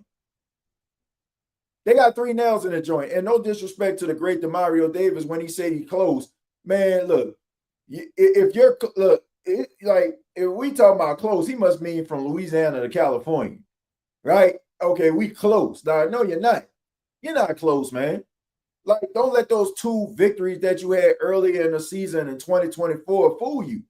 They got 3 nails in the joint. And no disrespect to the great Demario Davis when he said he closed. Man, look, if we talking about close, he must mean from Louisiana to California, right? Okay, we close. Now, no, you're not. You're not close, man. Like, don't let those 2 victories that you had earlier in the season in 2024 fool you.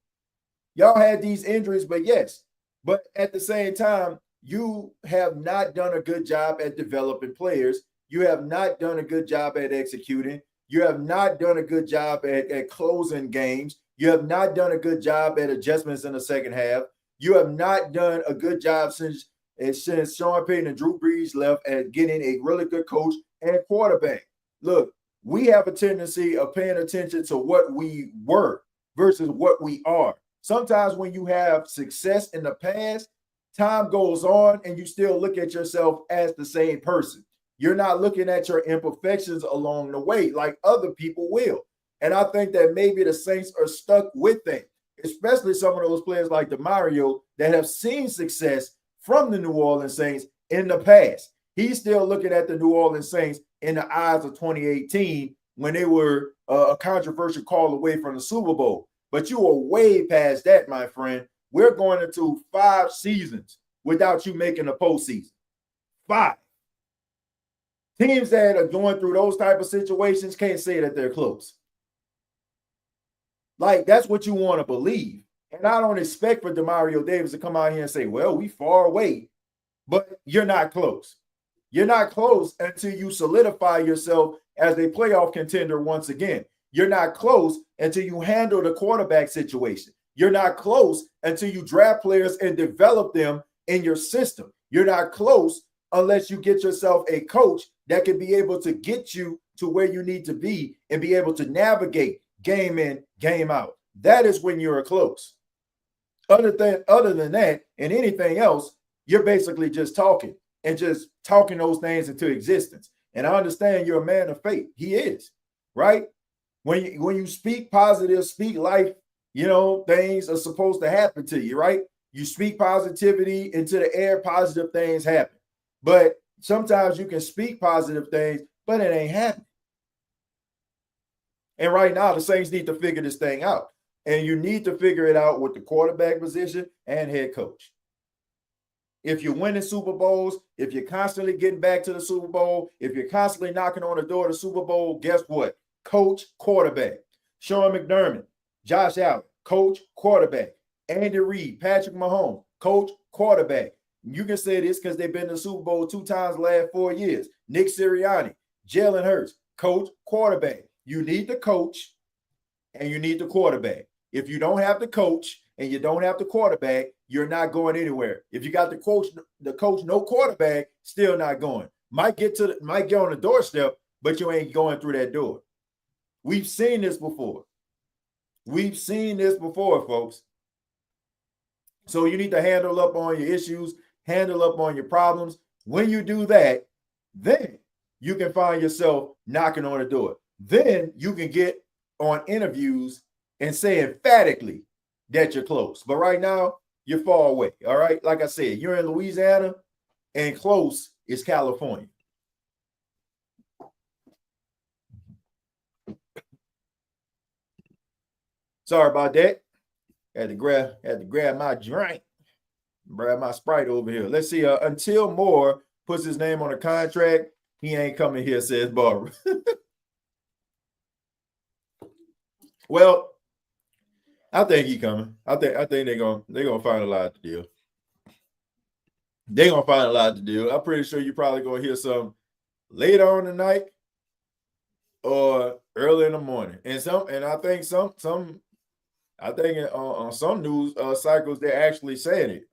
Y'all had these injuries, but yes. But at the same time, you have not done a good job at developing players. You have not done a good job at executing. You have not done a good job at closing games. You have not done a good job at adjustments in the second half. You have not done a good job since Sean Payton and Drew Brees left at getting a really good coach and quarterback. Look, we have a tendency of paying attention to what we were versus what we are. Sometimes when you have success in the past, time goes on and you still look at yourself as the same person. You're not looking at your imperfections along the way like other people will. And I think that maybe the Saints are stuck with that, especially some of those players like Demario that have seen success from the New Orleans Saints in the past. He's still looking at the New Orleans Saints in the eyes of 2018 when they were a controversial call away from the Super Bowl. But you are way past that, my friend. We're going into 5 seasons without you making the postseason. 5. Teams that are going through those type of situations can't say that they're close. Like, that's what you want to believe. And I don't expect for Demario Davis to come out here and say, well, we far away, but you're not close. You're not close until you solidify yourself as a playoff contender once again. You're not close until you handle the quarterback situation. You're not close until you draft players and develop them in your system. You're not close unless you get yourself a coach that can be able to get you to where you need to be and be able to navigate game in, game out. That is when you're close. Other than that and anything else, you're basically just talking and just talking those things into existence. And I understand you're a man of faith. He is, right? When you speak positive, speak life, things are supposed to happen to you, right? You speak positivity into the air, positive things happen. But sometimes you can speak positive things, but it ain't happening. And right now, the Saints need to figure this thing out. And you need to figure it out with the quarterback position and head coach. If you're winning Super Bowls, if you're constantly getting back to the Super Bowl, if you're constantly knocking on the door of the Super Bowl, guess what? Coach, quarterback. Sean McDermott, Josh Allen, coach, quarterback. Andy Reid, Patrick Mahomes, coach, quarterback. You can say this because they've been to the Super Bowl 2 times the last 4 years. Nick Sirianni, Jalen Hurts, coach, quarterback. You need the coach and you need the quarterback. If you don't have the coach and you don't have the quarterback, you're not going anywhere. If you got the coach no quarterback, still not going. Might get on the doorstep, but you ain't going through that door. We've seen this before. We've seen this before, folks. So you need to handle up on your issues, handle up on your problems. When you do that, then you can find yourself knocking on the door. Then you can get on interviews and say emphatically that you're close. But right now, you're far away. All right. Like I said, you're in Louisiana, and close is California. Sorry about that. Had to grab my drink, grab my Sprite over here. Let's see. Until Moore puts his name on a contract, he ain't coming here, says Barbara. Well, I think he coming. I think they're gonna find a lot to do. They're gonna find a lot to do. I'm pretty sure you're probably gonna hear some later on tonight or early in the morning. And I think on some news cycles they're actually saying it.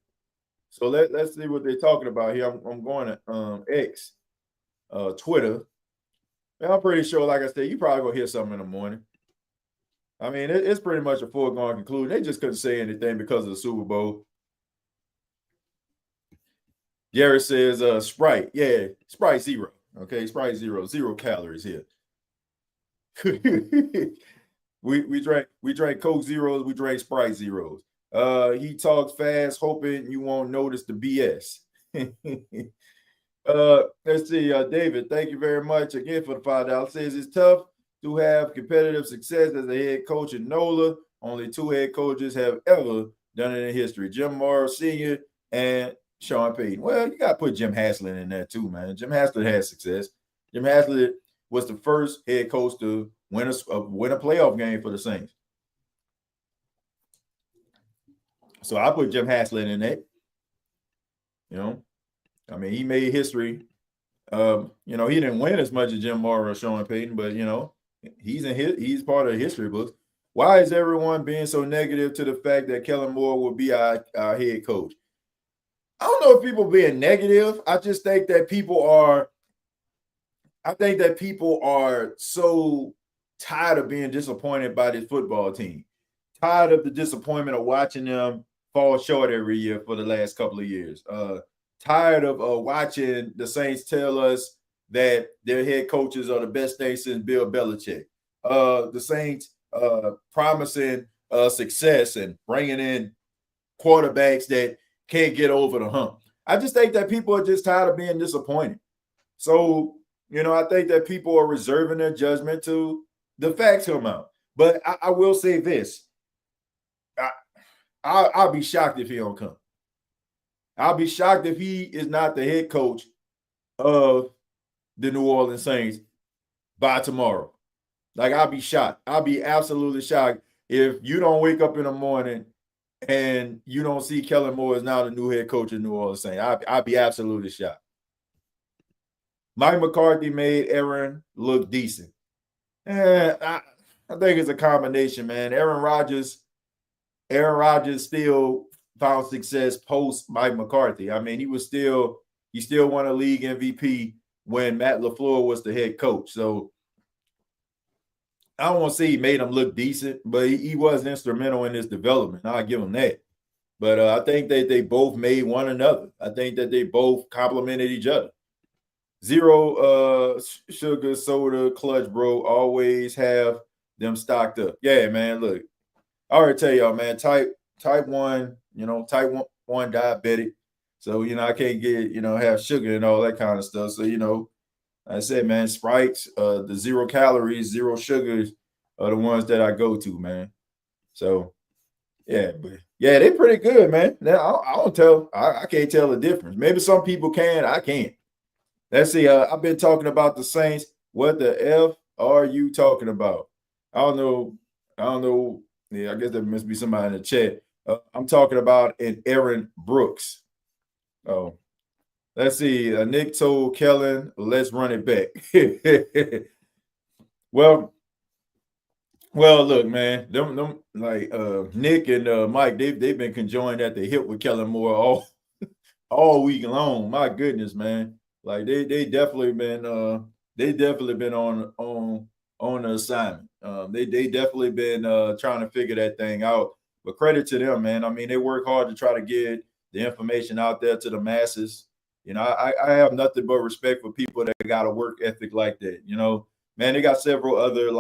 So let's see what they're talking about here. I'm going to X, Twitter. And I'm pretty sure, like I said, you probably gonna hear something in the morning. I mean, it's pretty much a foregone conclusion. They just couldn't say anything because of the Super Bowl. Jared says, Sprite. Yeah, Sprite 0. Okay, Sprite 0. 0 calories here. we drank Coke Zeros. We drank Sprite Zeros. He talks fast, hoping you won't notice the BS. Let's see. David, thank you very much again for the $5. Says it's tough to have competitive success as a head coach in NOLA. Only 2 head coaches have ever done it in history: Jim Moore Sr. and Sean Payton. Well, you got to put Jim Haslett in there too, man. Jim Haslett had success. Jim Haslett was the first head coach to win a playoff game for the Saints. So I put Jim Haslett in that. You know, I mean, he made history. You know, he didn't win as much as Jim Moore or Sean Payton, but you know, he's part of the history books. Why is everyone being so negative to the fact that Kellen Moore will be our head coach? I don't know if people are being negative. I just think that people are so tired of being disappointed by this football team. Tired of the disappointment of watching them fall short every year for the last couple of years. Tired of watching the Saints tell us that their head coaches are the best thing since Bill Belichick. The Saints promising success and bringing in quarterbacks that can't get over the hump. I just think that people are just tired of being disappointed. So, you know, I think that people are reserving their judgment to the facts come out. But I will say this. I'll be shocked if he don't come. I'll be shocked if he is not the head coach of the New Orleans Saints by tomorrow. Like, I'll be shocked. I'll be absolutely shocked if you don't wake up in the morning and you don't see Kellen Moore is now the new head coach of New Orleans Saints. I'll be absolutely shocked. Mike McCarthy made Aaron look decent. I think it's a combination, man. Aaron Rodgers still found success post Mike McCarthy. I mean, he still won a league MVP when Matt LaFleur was the head coach. So I don't want to say he made him look decent, but he was instrumental in his development. I'll give him that. But I think that they both made one another. I think that they both complemented each other. 0 sugar soda clutch, bro. Always have them stocked up. Yeah, man. Look, I already tell y'all, man. Type 1, you know, type 1 diabetic. So, you know, I can't get, you know, have sugar and all that kind of stuff. So, you know, I said, man, Sprites, the 0 calories, 0 sugars are the ones that I go to, man. So, yeah, but yeah, they're pretty good, man. Now I can't tell the difference. Maybe some people can, I can't. Let's see. I've been talking about the Saints. What the F are you talking about? I don't know. Yeah, I guess there must be somebody in the chat. I'm talking about an Aaron Brooks. Oh, let's see. Nick told Kellen, let's run it back. Well, Well, look, man, them like Nick and Mike, they've been conjoined at the hip with Kellen Moore all week long. My goodness, man. Like they definitely been on the assignment. They definitely been trying to figure that thing out. But credit to them, man. I mean, they work hard to try to get the information out there to the masses. I have nothing but respect for people that got a work ethic like that. Man, they got several other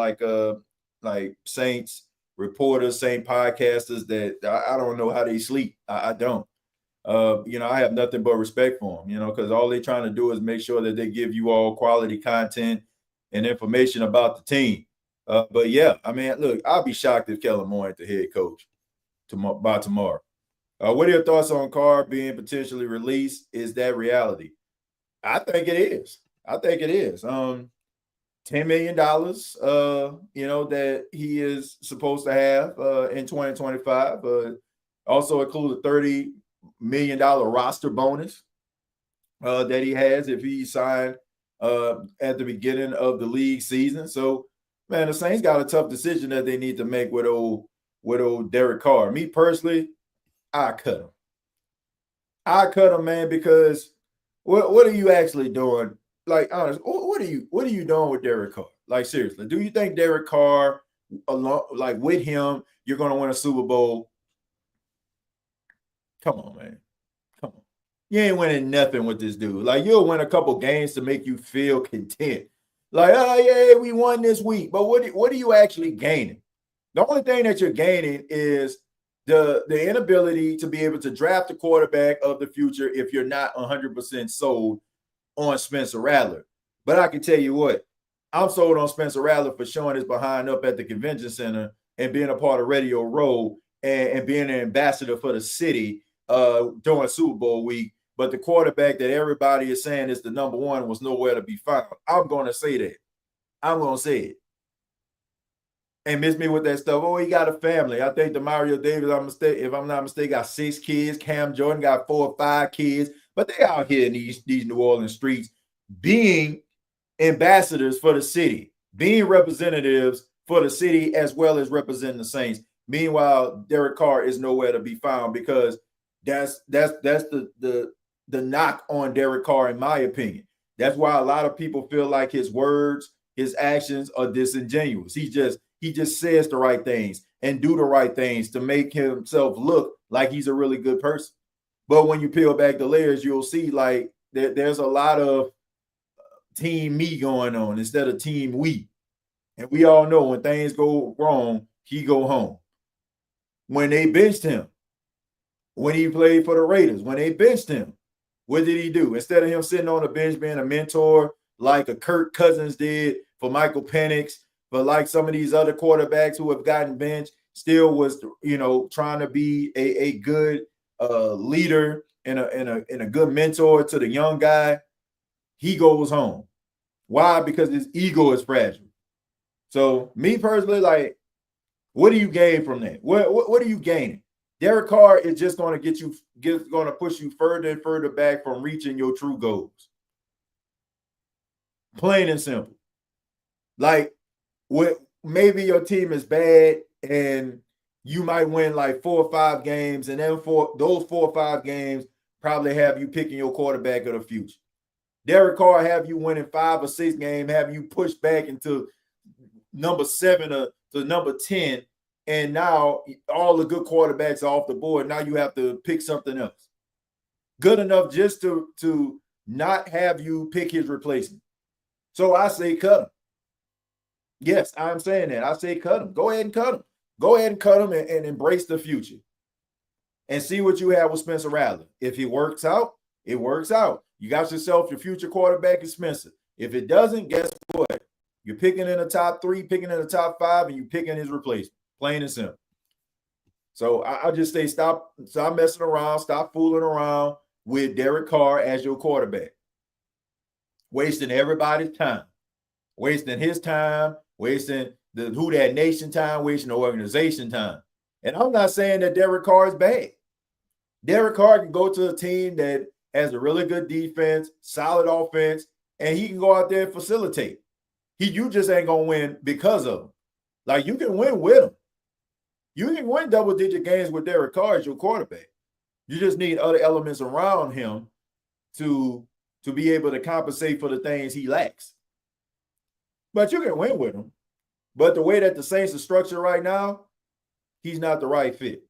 like Saints reporters, Saint podcasters that I don't know how they sleep. I don't. I have nothing but respect for them, because all they're trying to do is make sure that they give you all quality content and information about the team. But yeah, I mean, look, I'll be shocked if Kellen Moore ain't the head coach by tomorrow. What are your thoughts on Carr being potentially released? Is that reality? I think it is. $10 million, that he is supposed to have in 2025. Also includes a $30 million roster bonus that he has if he signed at the beginning of the league season. So, man, the Saints got a tough decision that they need to make with old Derek Carr. Me personally, I cut him, man, because what are you actually doing? Like, honest, what are you doing with Derek Carr? Like, seriously, do you think Derek Carr, along, like with him, you're going to win a Super Bowl? Come on, man. Come on. You ain't winning nothing with this dude. Like, you'll win a couple games to make you feel content. Like, oh, yeah, we won this week. But what are you actually gaining? The only thing that you're gaining is the inability to be able to draft a quarterback of the future if you're not 100% sold on Spencer Rattler. But I can tell you what, I'm sold on Spencer Rattler for showing his behind up at the convention center and being a part of Radio Row and being an ambassador for the city during Super Bowl week. But the quarterback that everybody is saying is the number one was nowhere to be found. I'm going to say that. I'm going to say it. And miss me with that stuff. Oh, he got a family. I think Demario Davis, if I'm not mistaken, got 6 kids. Cam Jordan got 4 or 5 kids. But they out here in these New Orleans streets being ambassadors for the city, being representatives for the city as well as representing the Saints. Meanwhile, Derek Carr is nowhere to be found because that's the knock on Derek Carr, in my opinion. That's why a lot of people feel like his words, his actions are disingenuous. He just says the right things and do the right things to make himself look like he's a really good person. But when you peel back the layers, you'll see like there's a lot of team me going on instead of team we. And we all know when things go wrong, he go home. When they benched him, when he played for the Raiders, when they benched him, what did he do? Instead of him sitting on the bench being a mentor like a Kirk Cousins did for Michael Penix, but like some of these other quarterbacks who have gotten benched, still was, trying to be a good leader and a good mentor to the young guy. He goes home. Why? Because his ego is fragile. So me personally, like, what do you gain from that? What are you gaining? Derek Carr is just going to push you further and further back from reaching your true goals. Plain and simple. Like, maybe your team is bad and you might win like 4 or 5 games, and then for those 4 or 5 games probably have you picking your quarterback of the future. Derek Carr have you winning 5 or 6 games, have you pushed back into number 7 or to number 10, and now all the good quarterbacks are off the board. Now you have to pick something else. Good enough just to not have you pick his replacement. So I say cut him. Yes, I'm saying that. I say cut him. Go ahead and cut him. Go ahead and cut him and embrace the future. And see what you have with Spencer Rattler. If it works out, it works out. You got yourself your future quarterback is Spencer. If it doesn't, guess what? You're picking in the top 3, picking in the top 5, and you're picking his replacement. Plain and simple. So I just say stop messing around, stop fooling around with Derek Carr as your quarterback. Wasting everybody's time. Wasting his time, wasting the Who Dat Nation time, wasting the organization time. And I'm not saying that Derek Carr is bad. Derek Carr can go to a team that has a really good defense, solid offense, and he can go out there and facilitate. You just ain't going to win because of him. Like, you can win with him. You can win double-digit games with Derek Carr as your quarterback. You just need other elements around him to be able to compensate for the things he lacks. But you can win with him. But the way that the Saints are structured right now, he's not the right fit.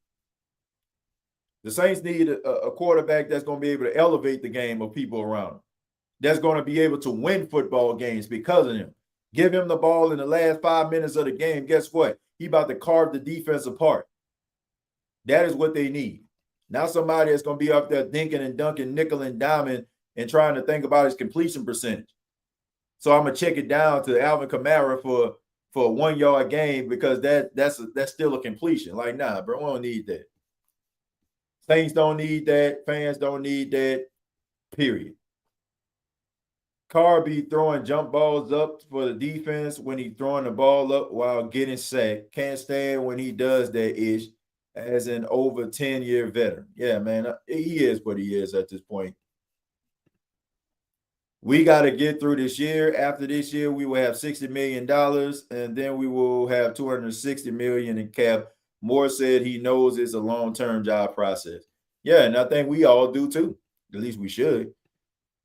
The Saints need a quarterback that's going to be able to elevate the game of people around him, that's going to be able to win football games because of him. Give him the ball in the last 5 minutes of the game. Guess what? He about to carve the defense apart. That is what they need. Not somebody that's going to be up there dinking and dunking, nickel and diamond, and trying to think about his completion percentage. So I'm going to check it down to Alvin Kamara for a 1 yard game because that's still a completion. Like, nah, bro, we don't need that. Saints don't need that. Fans don't need that, period. Carr be throwing jump balls up for the defense when he's throwing the ball up while getting sacked. Can't stand when he does that ish as an over 10-year veteran. Yeah, man, he is what he is at this point. We got to get through this year. After this year, we will have $60 million, and then we will have $260 million in cap. Moore said he knows it's a long-term job process. Yeah, and I think we all do too. At least we should.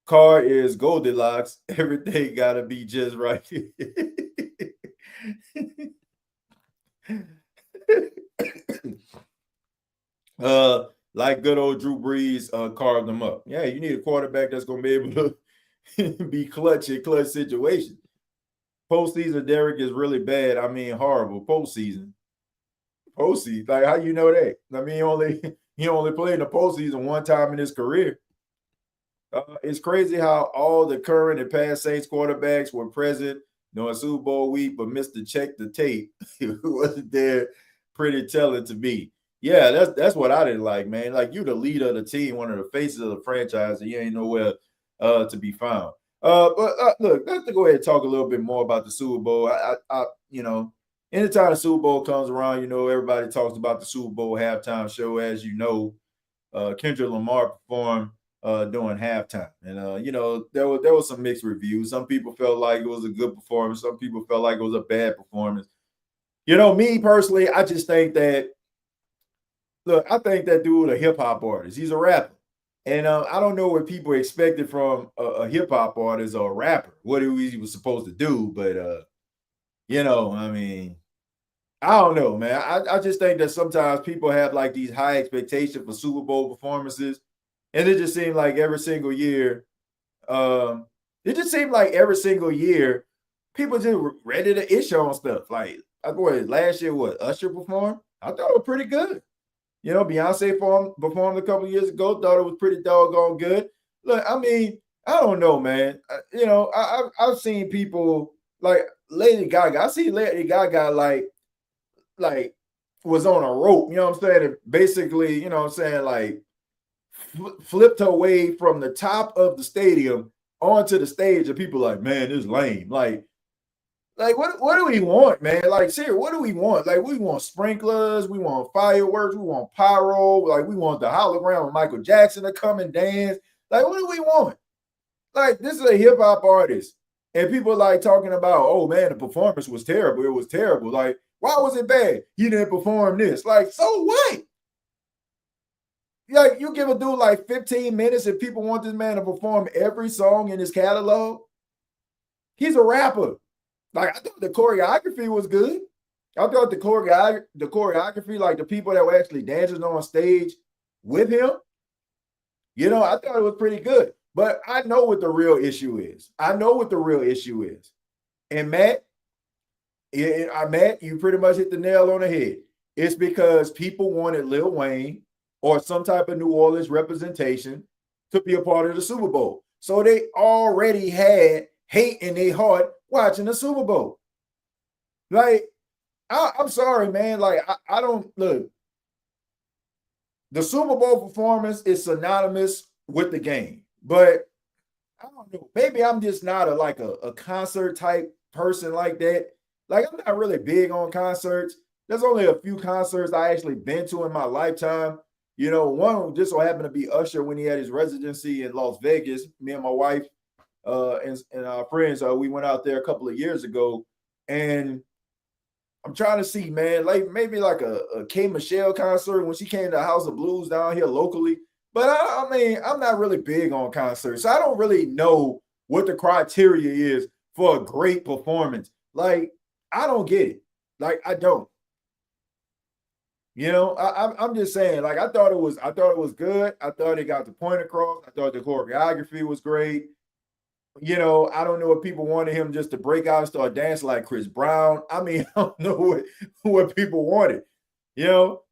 Carr is Goldilocks. Everything got to be just right. Like good old Drew Brees carved them up. Yeah, you need a quarterback that's going to be able to be clutch in clutch situations. Postseason, Derek is really bad. I mean, horrible. Postseason. Like, how you know that? I mean, he only played in the postseason one time in his career. It's crazy how all the current and past Saints quarterbacks were present during Super Bowl week, but missed to check the tape. It wasn't there. Pretty telling to me. Yeah, that's what I didn't like, man. Like, you the leader of the team, one of the faces of the franchise, and you ain't nowhere to be found. But look, let's go ahead and talk a little bit more about the Super Bowl. Anytime the Super Bowl comes around, everybody talks about the Super Bowl halftime show. As you know, Kendrick Lamar performed during halftime, and there was some mixed reviews. Some people felt like it was a good performance. Some people felt like it was a bad performance. Me personally, I just think that. Look, I think that dude a hip hop artist. He's a rapper, and I don't know what people expected from a hip hop artist or a rapper. What he was supposed to do, but I mean, I don't know, man. I just think that sometimes people have like these high expectations for Super Bowl performances. And it just seemed like every single year, people just ready to issue on stuff. Like, last year, Usher performed? I thought it was pretty good. Beyonce performed a couple of years ago, thought it was pretty doggone good. Look, I mean, I don't know, man. I've seen people like Lady Gaga. I see Lady Gaga like was on a rope, you know what I'm saying? And basically, like flipped her way from the top of the stadium onto the stage, and people like, man, this is lame. Like what do we want, man? Like, seriously, what do we want? Like, we want sprinklers, we want fireworks, we want pyro, like we want the hologram of Michael Jackson to come and dance. Like, what do we want? Like, this is a hip hop artist, and people like talking about, oh man, the performance was terrible. It was terrible. Like, why was it bad? He didn't perform this. Like, so what? Like, you give a dude like 15 minutes if people want this man to perform every song in his catalog. He's a rapper. Like, I thought the choreography was good. I thought the choreography, like the people that were actually dancing on stage with him, I thought it was pretty good. But I know what the real issue is. And Matt, you pretty much hit the nail on the head. It's because people wanted Lil Wayne or some type of New Orleans representation to be a part of the Super Bowl. So they already had hate in their heart watching the Super Bowl. Like, I'm sorry, man. Like, I don't look. The Super Bowl performance is synonymous with the game, but I don't know. Maybe I'm just not a concert type person like that. Like, I'm not really big on concerts. There's only a few concerts I actually been to in my lifetime. One just so happened to be Usher when he had his residency in Las Vegas. Me and my wife and our friends, we went out there a couple of years ago, and I'm trying to see, man, like maybe like a K Michelle concert when she came to House of Blues down here locally. But I mean, I'm not really big on concerts. So I don't really know what the criteria is for a great performance. Like, I don't get it. Like, I don't. You know, I'm just saying, like, I thought it was good. I thought it got the point across. I thought the choreography was great. You know, I don't know if people wanted him just to break out and start dancing like Chris Brown. I mean, I don't know what people wanted. You know,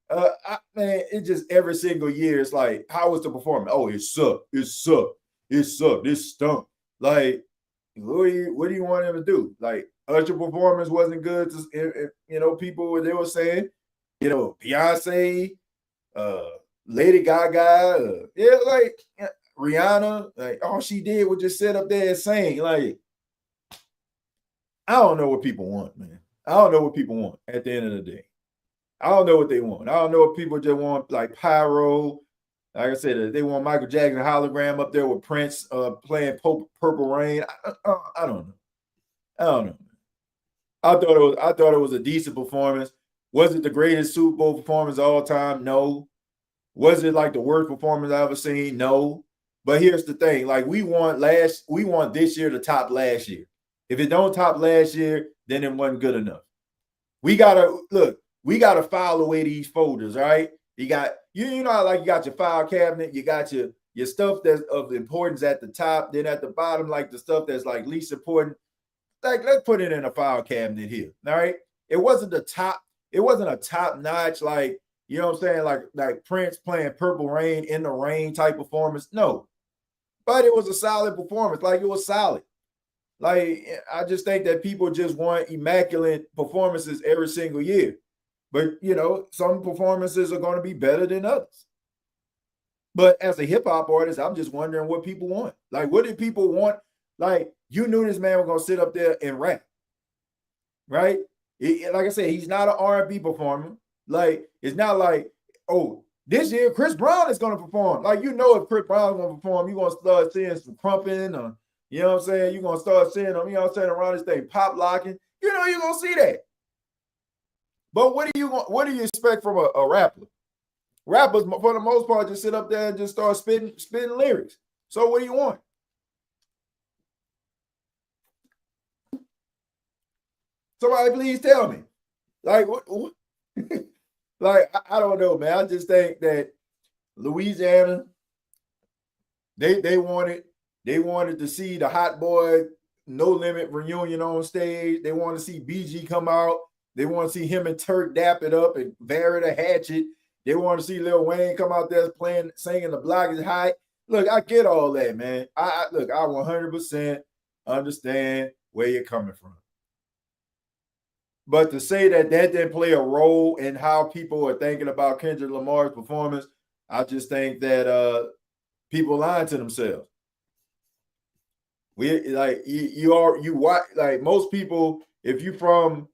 man, it just every single year it's like, how was the performance? Oh, it sucked. It sucked. It sucked. It stunk. Like, what do you want him to do? Like, Usher performance wasn't good. You know, people they were saying, you know, Beyonce, Lady Gaga, yeah, like. Rihanna, like all she did was just sit up there and sing. Like, I don't know what people want, man. I don't know what people want at the end of the day. I don't know what they want. I don't know if people just want like pyro. Like I said, they want Michael Jackson hologram up there with Prince playing Purple Rain. I don't know. I don't know. I thought it was a decent performance. Was it the greatest Super Bowl performance of all time? No. Was it like the worst performance I ever seen? No. But here's the thing: like we want this year to top last year. If it don't top last year, then it wasn't good enough. We gotta file away these folders, right? You got you know how like you got your file cabinet, you got your stuff that's of importance at the top, then at the bottom, like the stuff that's like least important. Like, let's put it in a file cabinet here. All right. It wasn't a top notch, like, you know what I'm saying? Like Prince playing Purple Rain in the rain type performance. No. But it was a solid performance. Like, it was solid. Like, I just think that people just want immaculate performances every single year. But, you know, some performances are going to be better than others. But as a hip hop artist, I'm just wondering what people want. Like, what did people want? Like, you knew this man was going to sit up there and rap, right? Like I said, he's not an R&B performer. Like, it's not like, oh, this year, Chris Brown is going to perform. Like, you know, if Chris Brown is going to perform, you're going to start seeing some crumping, or, you know what I'm saying? You're going to start seeing them, you know what I'm saying, around this thing, pop locking. You know, you're going to see that. But what do you expect from a rapper? Rappers, for the most part, just sit up there and just start spitting lyrics. So what do you want? Somebody please tell me. Like, what? Like, I don't know, man. I just think that Louisiana, they wanted to see the Hot Boy No Limit reunion on stage. They want to see BG come out. They want to see him and Turk dap it up and bury the hatchet. They want to see Lil Wayne come out there singing The Block Is Hot. Look, I get all that, man. I 100% understand where you're coming from. But to say that didn't play a role in how people are thinking about Kendrick Lamar's performance, I just think that people lying to themselves. We like you watch, like most people, if you from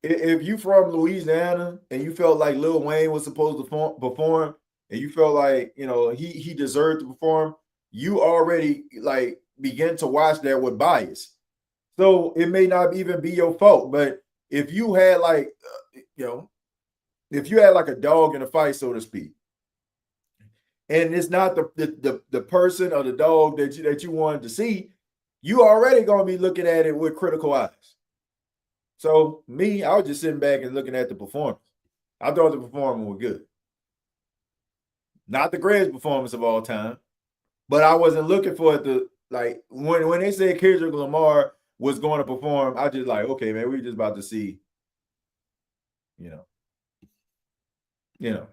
Louisiana and you felt like Lil Wayne was supposed to perform, and you felt like, you know, he deserved to perform, you already like begin to watch that with bias. So it may not even be your fault, but if you had like, if you had like a dog in a fight, so to speak, and it's not the person or the dog that you wanted to see, you already gonna be looking at it with critical eyes. So me, I was just sitting back and looking at the performance. I thought the performance was good. Not the greatest performance of all time, but I wasn't looking for it to, like, when they said Kendrick Lamar was going to perform, I just like, okay, man, we're just about to see, you know.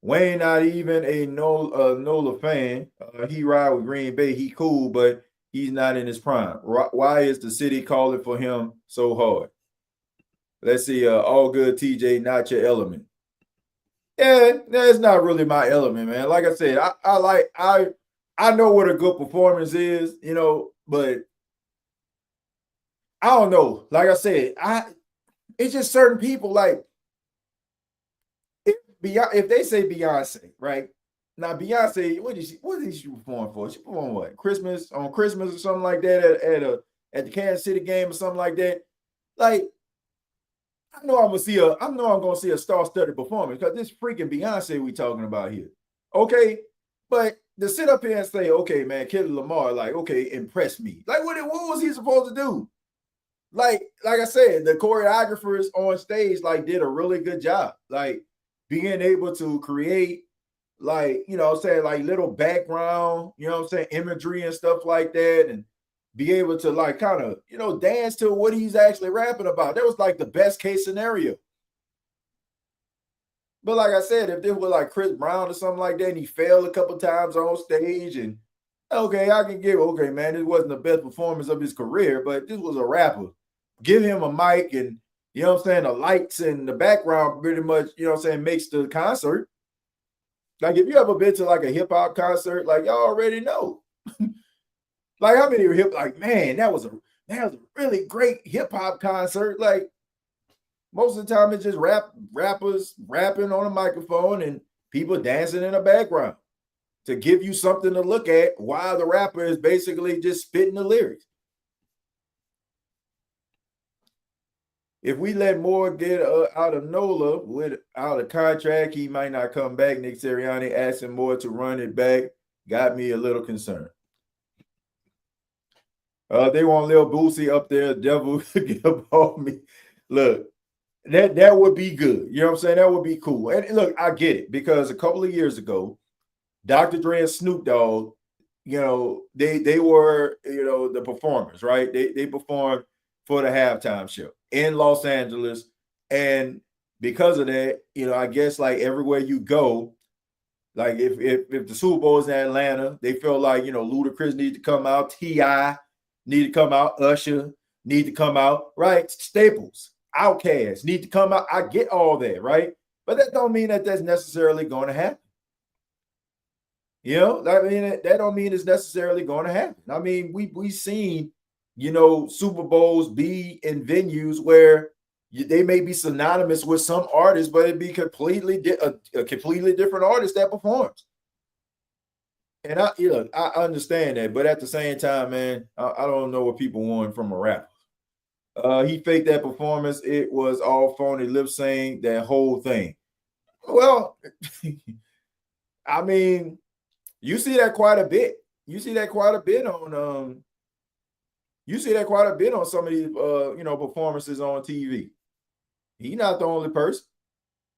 Wayne not even a NOLA fan. He ride with Green Bay. He cool, but he's not in his prime. Why is the city calling for him so hard? Let's see. All good, TJ, not your element. Yeah, that's not really my element, man. Like I said, I know what a good performance is, you know, but I don't know. Like I said, it's just certain people, like, if they say Beyonce, right? Now Beyonce, what did she perform for? She performed what? On Christmas or something like that at the Kansas City game or something like that. Like, I know I'm gonna see a star-studded performance because this freaking Beyonce we talking about here. Okay, but to sit up here and say, okay, man, Kendrick Lamar, like, okay, impress me. Like, what was he supposed to do? Like I said, the choreographers on stage like did a really good job. Like being able to create, like, you know what I'm saying, like little background, you know what I'm saying, imagery and stuff like that, and be able to like kind of, you know, dance to what he's actually rapping about. That was like the best case scenario. But like I said, if this was like Chris Brown or something like that, and he failed a couple times on stage, and okay, I can give, okay, man, this wasn't the best performance of his career, but this was a rapper. Give him a mic and, you know what I'm saying, the lights and the background pretty much, you know what I'm saying, makes the concert. Like if you ever been to like a hip hop concert, like y'all already know. Like how many like, man, that was a really great hip hop concert. Like most of the time it's just rappers rapping on a microphone and people dancing in the background to give you something to look at while the rapper is basically just spitting the lyrics. If we let Moore get out of NOLA without a contract, he might not come back. Nick Sirianni asking Moore to run it back got me a little concerned. They want Lil Boosie up there. Devil get up on me. Look, that would be good. You know what I'm saying? That would be cool. And look, I get it because a couple of years ago, Dr. Dre and Snoop Dogg, you know, they were, you know, the performers, right? They performed for the halftime show in Los Angeles. And because of that, you know, I guess like everywhere you go, like if the Super Bowl is in Atlanta, they feel like, you know, Ludacris need to come out, T.I. need to come out, Usher need to come out, right? Staples, Outkast need to come out. I get all that, right? But that don't mean that that's necessarily going to happen. You know, I mean, that don't mean it's necessarily going to happen. I mean, we've seen, you know, Super Bowls be in venues where they may be synonymous with some artists, but it'd be completely a completely different artist that performs. And I understand that, but at the same time, man, I don't know what people want from a rapper. He faked that performance. It was all phony lip sync, that whole thing. Well, I mean, you see that quite a bit. You see that quite a bit on some of these you know, performances on TV. He's not the only person.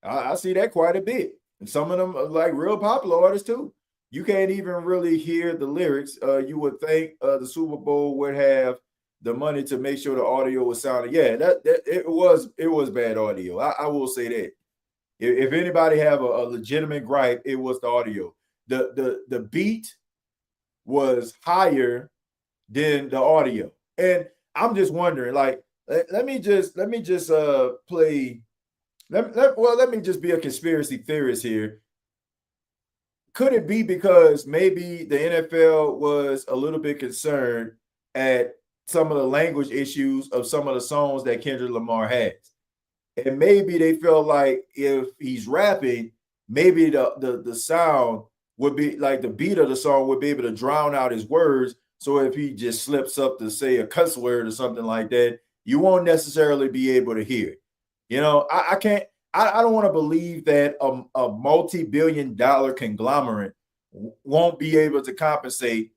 I see that quite a bit. And some of them are like real popular artists too. You can't even really hear the lyrics. You would think the Super Bowl would have the money to make sure the audio was sounding. Yeah, that it was bad audio. I will say that. If anybody have a legitimate gripe, it was the audio. The beat was higher than the audio. And I'm just wondering, like, let me just play. Let me just be a conspiracy theorist here. Could it be because maybe the NFL was a little bit concerned at some of the language issues of some of the songs that Kendrick Lamar has? And maybe they felt like if he's rapping, maybe the sound would be like the beat of the song would be able to drown out his words. So if he just slips up to say a cuss word or something like that, you won't necessarily be able to hear it. You know, I don't want to believe that a multi-billion-dollar conglomerate won't be able to compensate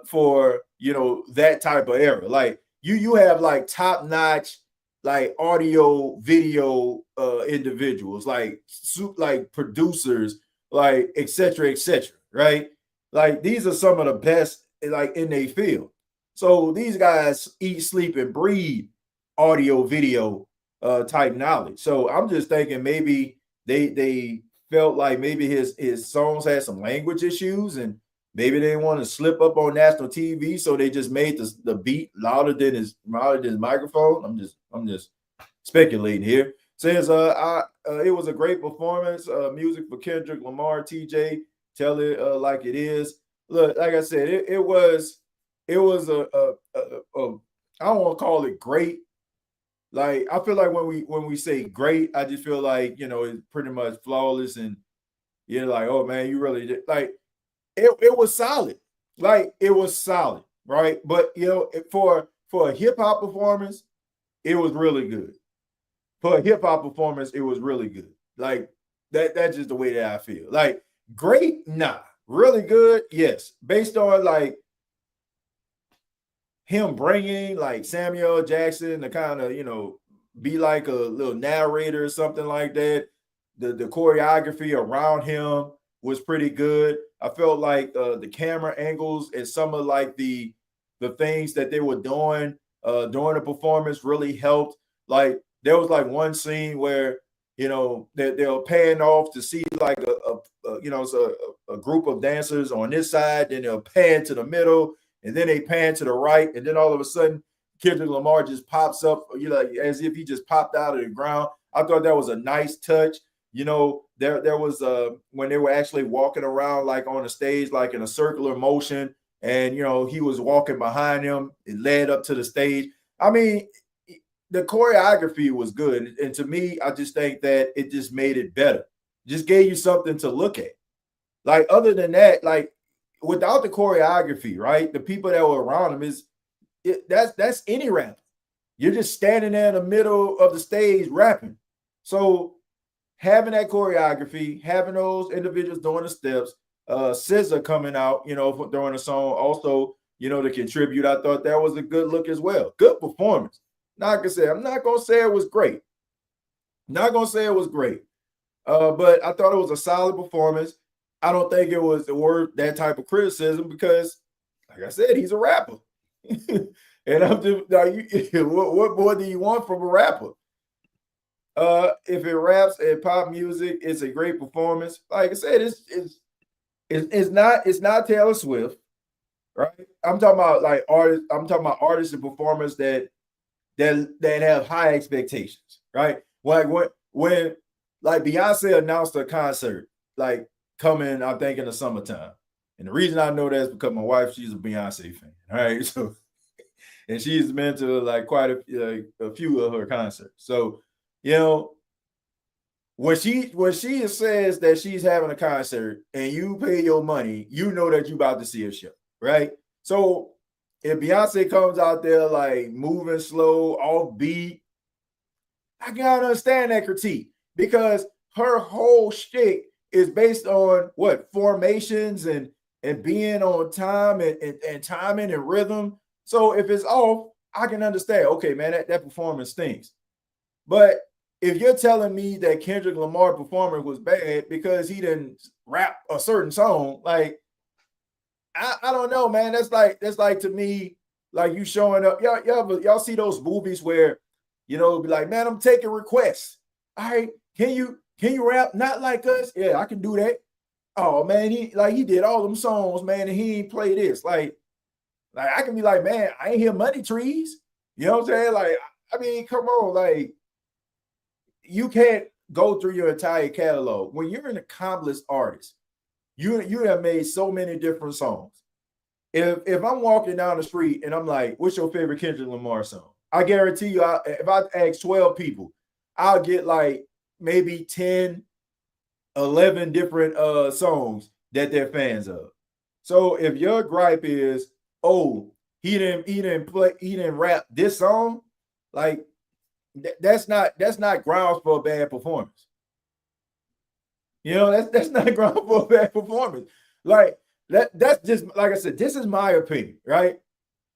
for, you know, that type of error. Like you have like top-notch like audio video individuals, like producers, like et cetera, right? Like these are some of the best like in their field. So these guys eat, sleep, and breathe audio video type knowledge. So I'm just thinking maybe they felt like maybe his songs had some language issues and maybe they didn't want to slip up on national TV, so they just made the beat louder than his microphone. I'm just speculating here. Says it was a great performance. Music for Kendrick Lamar. TJ, tell it like it is. Look, like I said, it was a I don't want to call it great. Like I feel like when we say great, I just feel like, you know, it's pretty much flawless, and you're like, oh man, you really did. Like it was solid. Like it was solid, right? But you know, for a hip hop performance, it was really good. for a hip hop performance, it was really good. Like that's just the way that I feel. Like great, nah. Really good, yes. Based on like him bringing like Samuel Jackson to kind of, be like a little narrator or something like that. The choreography around him was pretty good. I felt like the camera angles and some of like the things that they were doing during the performance really helped. Like there was like one scene where they're paying off to see like a group of dancers on this side, then they'll pan to the middle, and then they pan to the right, and then all of a sudden Kendrick Lamar just pops up, as if he just popped out of the ground. I thought that was a nice touch. There was when they were actually walking around like on the stage, like in a circular motion, and he was walking behind him. It led up to the stage. I mean, the choreography was good, and to me, I just think that it just made it better. Just gave you something to look at. Like other than that, like without the choreography, right? The people that were around him that's any rapper. You're just standing there in the middle of the stage rapping. So having that choreography, having those individuals doing the steps, SZA coming out, during the song, also, to contribute. I thought that was a good look as well. Good performance. Not gonna say, I'm not gonna say it was great. Not gonna say it was great. But I thought it was a solid performance. I don't think it was worth that type of criticism because, like I said, he's a rapper. And I'm just like, what more do you want from a rapper? If it raps and pop music, it's a great performance. Like I said, it's not Taylor Swift, right? I'm talking about like artists. I'm talking about artists and performers that have high expectations, right? Like when like Beyonce announced a concert, like coming, I think in the summertime. And the reason I know that is because my wife, she's a Beyonce fan, all right? So, and she's been to like quite a few of her concerts. So, when she says that she's having a concert and you pay your money, you know that you're about to see a show, right? So if Beyonce comes out there like moving slow, offbeat, I gotta understand that critique because her whole shtick is based on what formations and being on time and timing and rhythm. So if it's off, I can understand. Okay, man, that performance stinks. But if you're telling me that Kendrick Lamar performance was bad because he didn't rap a certain song, like I don't know, man. That's like to me, like you showing up. Y'all see those movies where be like, man, I'm taking requests. All right, can you rap not like us? Yeah, I can do that. Oh man, he did all them songs, man, and he ain't play this. Like I can be like, man, I ain't hear Money Trees. You know what I'm saying? Like, I mean, come on, like you can't go through your entire catalog. When you're an accomplished artist, you have made so many different songs. If I'm walking down the street and I'm like, what's your favorite Kendrick Lamar song? I guarantee you, if I ask 12 people, I'll get like maybe 10, 11 different songs that they're fans of. So if your gripe is, oh, he didn't rap this song, like that's not grounds for a bad performance. That's not grounds for a bad performance. Like that's just, like I said, this is my opinion, right?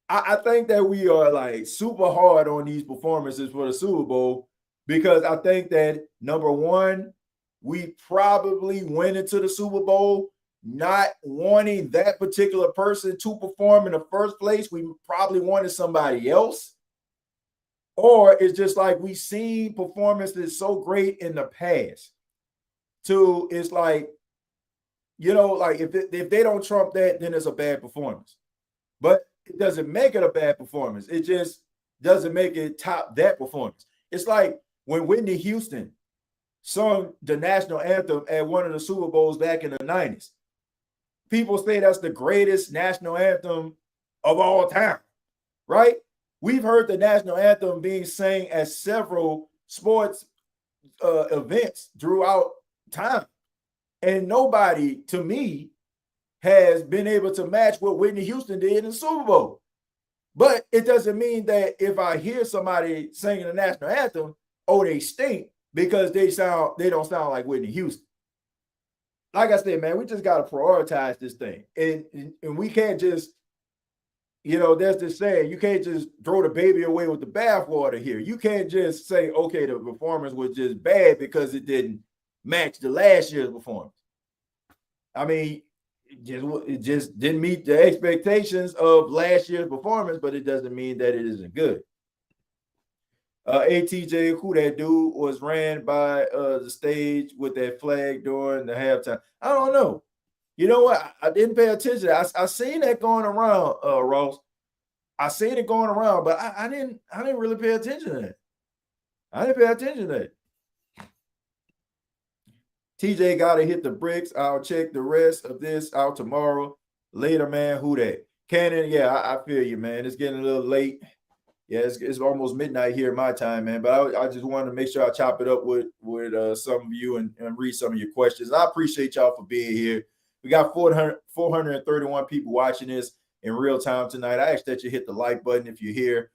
I think that we are like super hard on these performances for the Super Bowl because I think that number one, we probably went into the Super Bowl not wanting that particular person to perform in the first place. We probably wanted somebody else. Or it's just like we've seen performances so great in the past. It's like, like if they don't trump that, then it's a bad performance. But it doesn't make it a bad performance. It just doesn't make it top that performance. It's like when Whitney Houston sung the national anthem at one of the Super Bowls back in the 90s. People say that's the greatest national anthem of all time, right? We've heard the national anthem being sang at several sports events throughout time. And nobody, to me, has been able to match what Whitney Houston did in the Super Bowl. But it doesn't mean that if I hear somebody singing the national anthem, oh, they stink because they don't sound like Whitney Houston. Like I said, man, we just got to prioritize this thing. And we can't just, there's this saying, you can't just throw the baby away with the bathwater here. You can't just say, okay, the performance was just bad because it didn't match the last year's performance. I mean, it just didn't meet the expectations of last year's performance, but it doesn't mean that it isn't good. ATJ, who that dude was ran by the stage with that flag during the halftime. I don't know. You know what? I didn't pay attention. I seen that going around, Ross. I seen it going around, but I didn't really pay attention to that. I didn't pay attention to that. TJ got to hit the bricks. I'll check the rest of this out tomorrow. Later, man. Who that? Cannon, yeah, I feel you, man. It's getting a little late. Yeah, it's almost midnight here my time, man. But I just wanted to make sure I chop it up with some of you and read some of your questions. I appreciate y'all for being here. We got 431 people watching this in real time tonight. I ask that you hit the like button if you're here.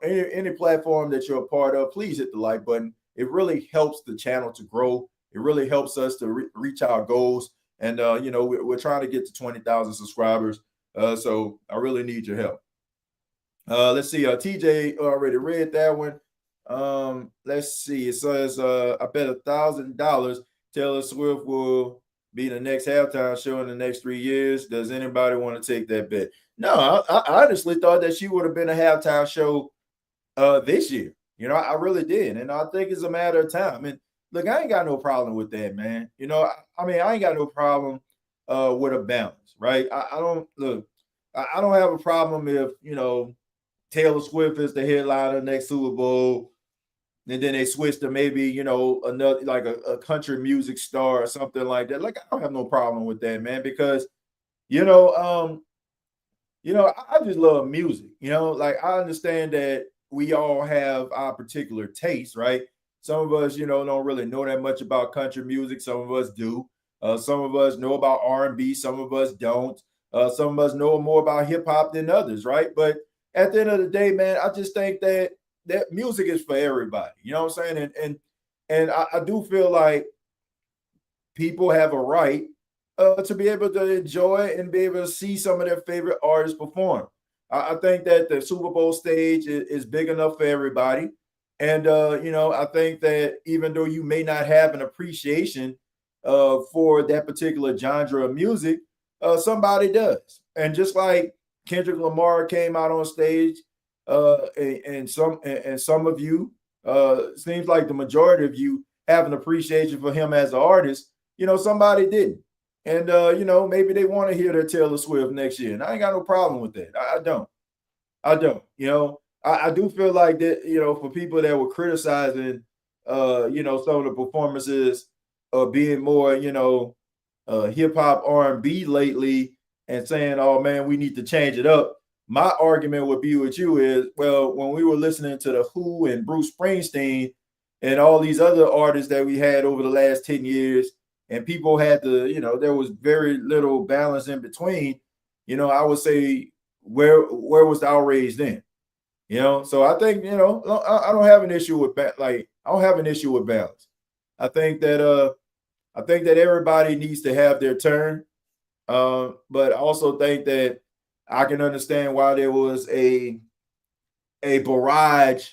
Any platform that you're a part of, please hit the like button. It really helps the channel to grow. It really helps us to reach our goals. And, we're trying to get to 20,000 subscribers. So I really need your help. Let's see. TJ already read that one. Let's see. It says, I bet $1,000 Taylor Swift will be the next halftime show in the next 3 years. Does anybody want to take that bet? No, I honestly thought that she would have been a halftime show this year. I really did. And I think it's a matter of time. And look, I ain't got no problem with that, man. I ain't got no problem with a balance, right? I don't have a problem if, Taylor Swift is the headliner next Super Bowl, and then they switch to maybe, another like a country music star or something like that. Like, I don't have no problem with that, man, because, I just love music. Like, I understand that we all have our particular tastes, right? Some of us, don't really know that much about country music. Some of us do. Some of us know about R&B. Some of us don't. Some of us know more about hip hop than others, right? But at the end of the day, man, I just think that music is for everybody. You know what I'm saying? And I do feel like people have a right to be able to enjoy and be able to see some of their favorite artists perform. I think that the Super Bowl stage is big enough for everybody. And, I think that even though you may not have an appreciation for that particular genre of music, somebody does. And just like Kendrick Lamar came out on stage, and some of you, seems like the majority of you have an appreciation for him as an artist. Somebody didn't. And, maybe they want to hear their Taylor Swift next year. And I ain't got no problem with that. I don't. I do feel like that, for people that were criticizing, some of the performances of being more, hip hop R&B lately, and saying, oh, man, we need to change it up. My argument would be with you is, well, when we were listening to The Who and Bruce Springsteen and all these other artists that we had over the last 10 years, and people had to, there was very little balance in between, I would say, where was the outrage then? So I think, I don't have an issue with I don't have an issue with balance. I think that everybody needs to have their turn. But I also think that I can understand why there was a barrage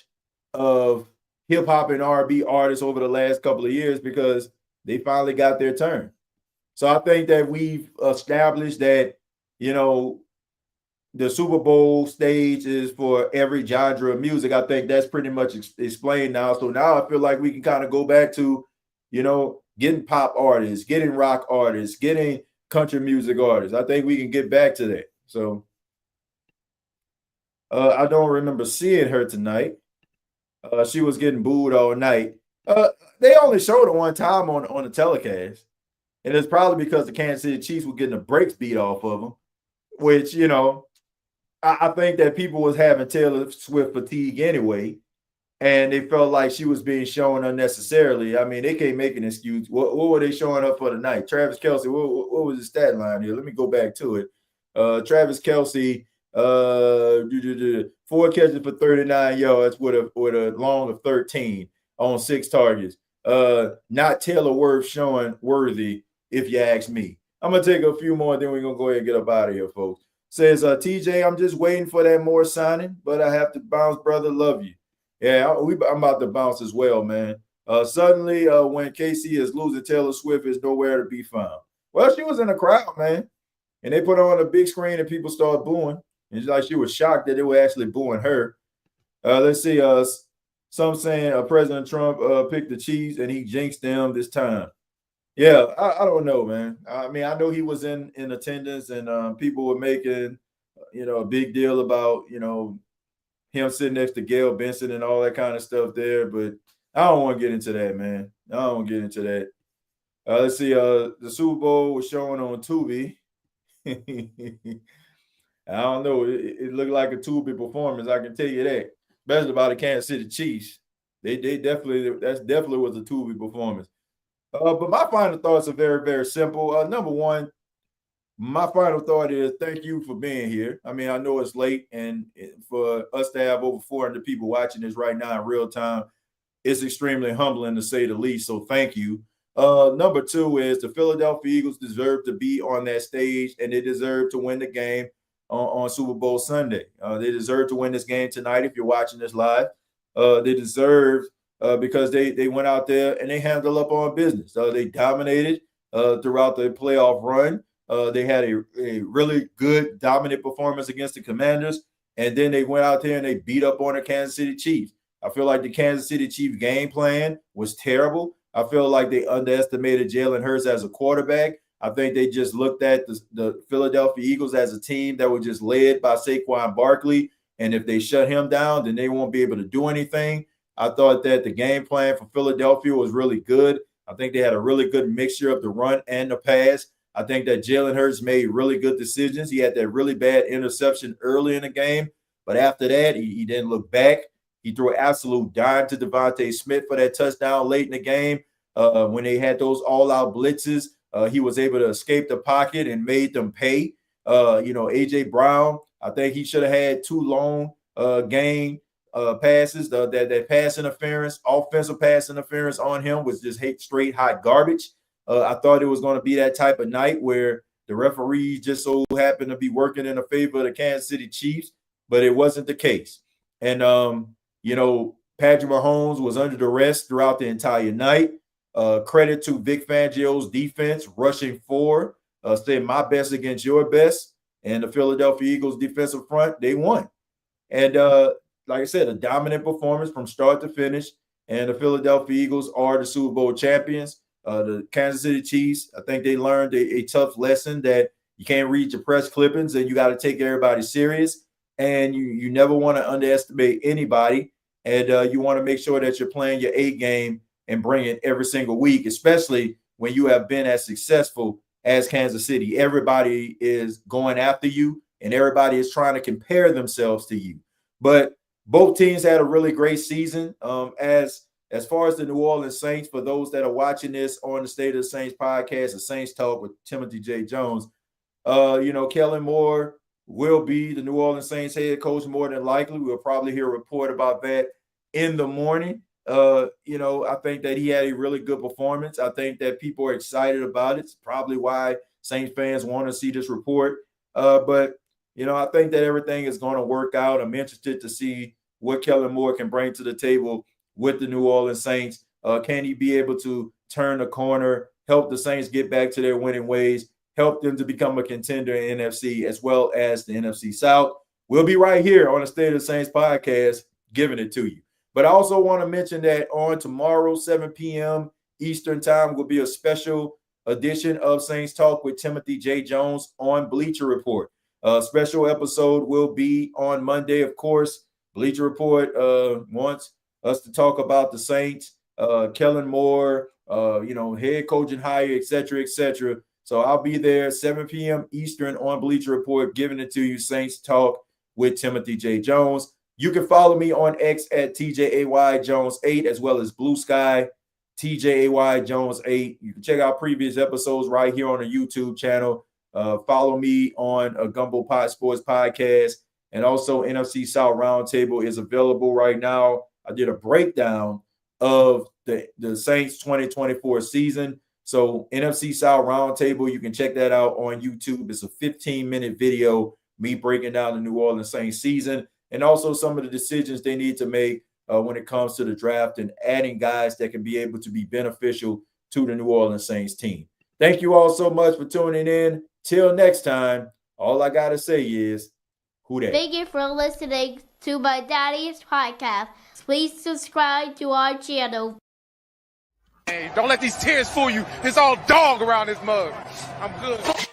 of hip hop and R&B artists over the last couple of years, because they finally got their turn. So I think that we've established that, the Super Bowl stage is for every genre of music. I think that's pretty much explained now. So now I feel like we can kind of go back to, getting pop artists, getting rock artists, getting country music artists. I think we can get back to that. So I don't remember seeing her tonight. She was getting booed all night. They only showed her one time on the telecast. And it's probably because the Kansas City Chiefs were getting the brakes beat off of them, which, I think that people was having Taylor Swift fatigue anyway, and they felt like she was being shown unnecessarily. I mean, they can't make an excuse. What were they showing up for tonight? Travis Kelce, what was his stat line here? Let me go back to it. Travis Kelce, 4 catches for 39 yards with a long of 13. on 6 targets. Not Taylor worthy, if you ask me. I'm going to take a few more, then we're going to go ahead and get up out of here, folks. Says, TJ, I'm just waiting for that Moore signing, but I have to bounce, brother. Love you. Yeah, I'm about to bounce as well, man. Suddenly, when Casey is losing, Taylor Swift is nowhere to be found. Well, she was in the crowd, man. And they put her on a big screen and people started booing. And it's like she was shocked that they were actually booing her. Let's see. Some saying President Trump picked the Chiefs and he jinxed them this time. Yeah, I don't know, man. I mean, I know he was in attendance and people were making, a big deal about, him sitting next to Gail Benson and all that kind of stuff there. But I don't want to get into that, man. I don't want to get into that. Let's see. The Super Bowl was showing on Tubi. I don't know. It looked like a Tubi performance. I can tell you that, especially about the Kansas City Chiefs. That definitely was a Tubi performance. But my final thoughts are very, very simple. Number one, my final thought is thank you for being here. I mean, I know it's late, and for us to have over 400 people watching this right now in real time, it's extremely humbling to say the least. So thank you. Number two is the Philadelphia Eagles deserve to be on that stage, and they deserve to win the game on Super Bowl Sunday. They deserve to win this game tonight if you're watching this live. They deserve because they went out there and they handled up on business. They dominated throughout the playoff run. They had a really good dominant performance against the Commanders, and then they went out there and they beat up on the Kansas City Chiefs. I feel like the Kansas City Chiefs game plan was terrible. I feel like they underestimated Jalen Hurts as a quarterback. I think they just looked at the Philadelphia Eagles as a team that was just led by Saquon Barkley, and if they shut him down, then they won't be able to do anything. I thought that the game plan for Philadelphia was really good. I think they had a really good mixture of the run and the pass. I think that Jalen Hurts made really good decisions. He had that really bad interception early in the game, but after that, he didn't look back. He threw an absolute dime to Devontae Smith for that touchdown late in the game. When they had those all-out blitzes, he was able to escape the pocket and made them pay. A.J. Brown, I think he should have had 2 long game passes. That pass interference, offensive pass interference on him was just straight hot garbage. I thought it was going to be that type of night where the referees just so happened to be working in the favor of the Kansas City Chiefs, but it wasn't the case. And, Patrick Mahomes was under duress throughout the entire night. Credit to Vic Fangio's defense, rushing 4, saying my best against your best. And the Philadelphia Eagles defensive front, they won. And like I said, a dominant performance from start to finish. And the Philadelphia Eagles are the Super Bowl champions. The Kansas City Chiefs, I think they learned a tough lesson that you can't read your press clippings and you got to take everybody serious. And you never want to underestimate anybody. And you want to make sure that you're playing your A game and bring it every single week, especially when you have been as successful as Kansas City. Everybody is going after you and everybody is trying to compare themselves to you. But both teams had a really great season. As far as the New Orleans Saints, for those that are watching this on the State of the Saints podcast, the Saints Talk with Timothy J. Jones, Kellen Moore will be the New Orleans Saints head coach more than likely. We'll probably hear a report about that in the morning. I think that he had a really good performance. I think that people are excited about it. It's probably why Saints fans want to see this report. But I think that everything is going to work out. I'm interested to see what Kellen Moore can bring to the table with the New Orleans Saints. Can he be able to turn the corner, help the Saints get back to their winning ways, help them to become a contender in NFC as well as the NFC South? We'll be right here on the State of the Saints podcast giving it to you. But I also want to mention that on tomorrow, 7 p.m. Eastern time, will be a special edition of Saints Talk with Timothy J. Jones on Bleacher Report. A special episode will be on Monday, of course. Bleacher Report wants us to talk about the Saints, Kellen Moore, head coaching hire, et cetera, et cetera. So I'll be there 7 p.m. Eastern on Bleacher Report, giving it to you, Saints Talk with Timothy J. Jones. You can follow me on X at TJAY-Jones8 as well as Blue Sky, TJAY-Jones8. You can check out previous episodes right here on the YouTube channel. Follow me on a Gumbo Pot Sports podcast. And also NFC South Roundtable is available right now. I did a breakdown of the Saints 2024 season. So NFC South Roundtable, you can check that out on YouTube. It's a 15-minute video, me breaking down the New Orleans Saints season and also some of the decisions they need to make when it comes to the draft and adding guys that can be able to be beneficial to the New Orleans Saints team. Thank you all so much for tuning in. Till next time, all I got to say is, who dat? Thank you for listening to my daddy's podcast. Please subscribe to our channel. Hey, don't let these tears fool you. There's all dog around this mug. I'm good.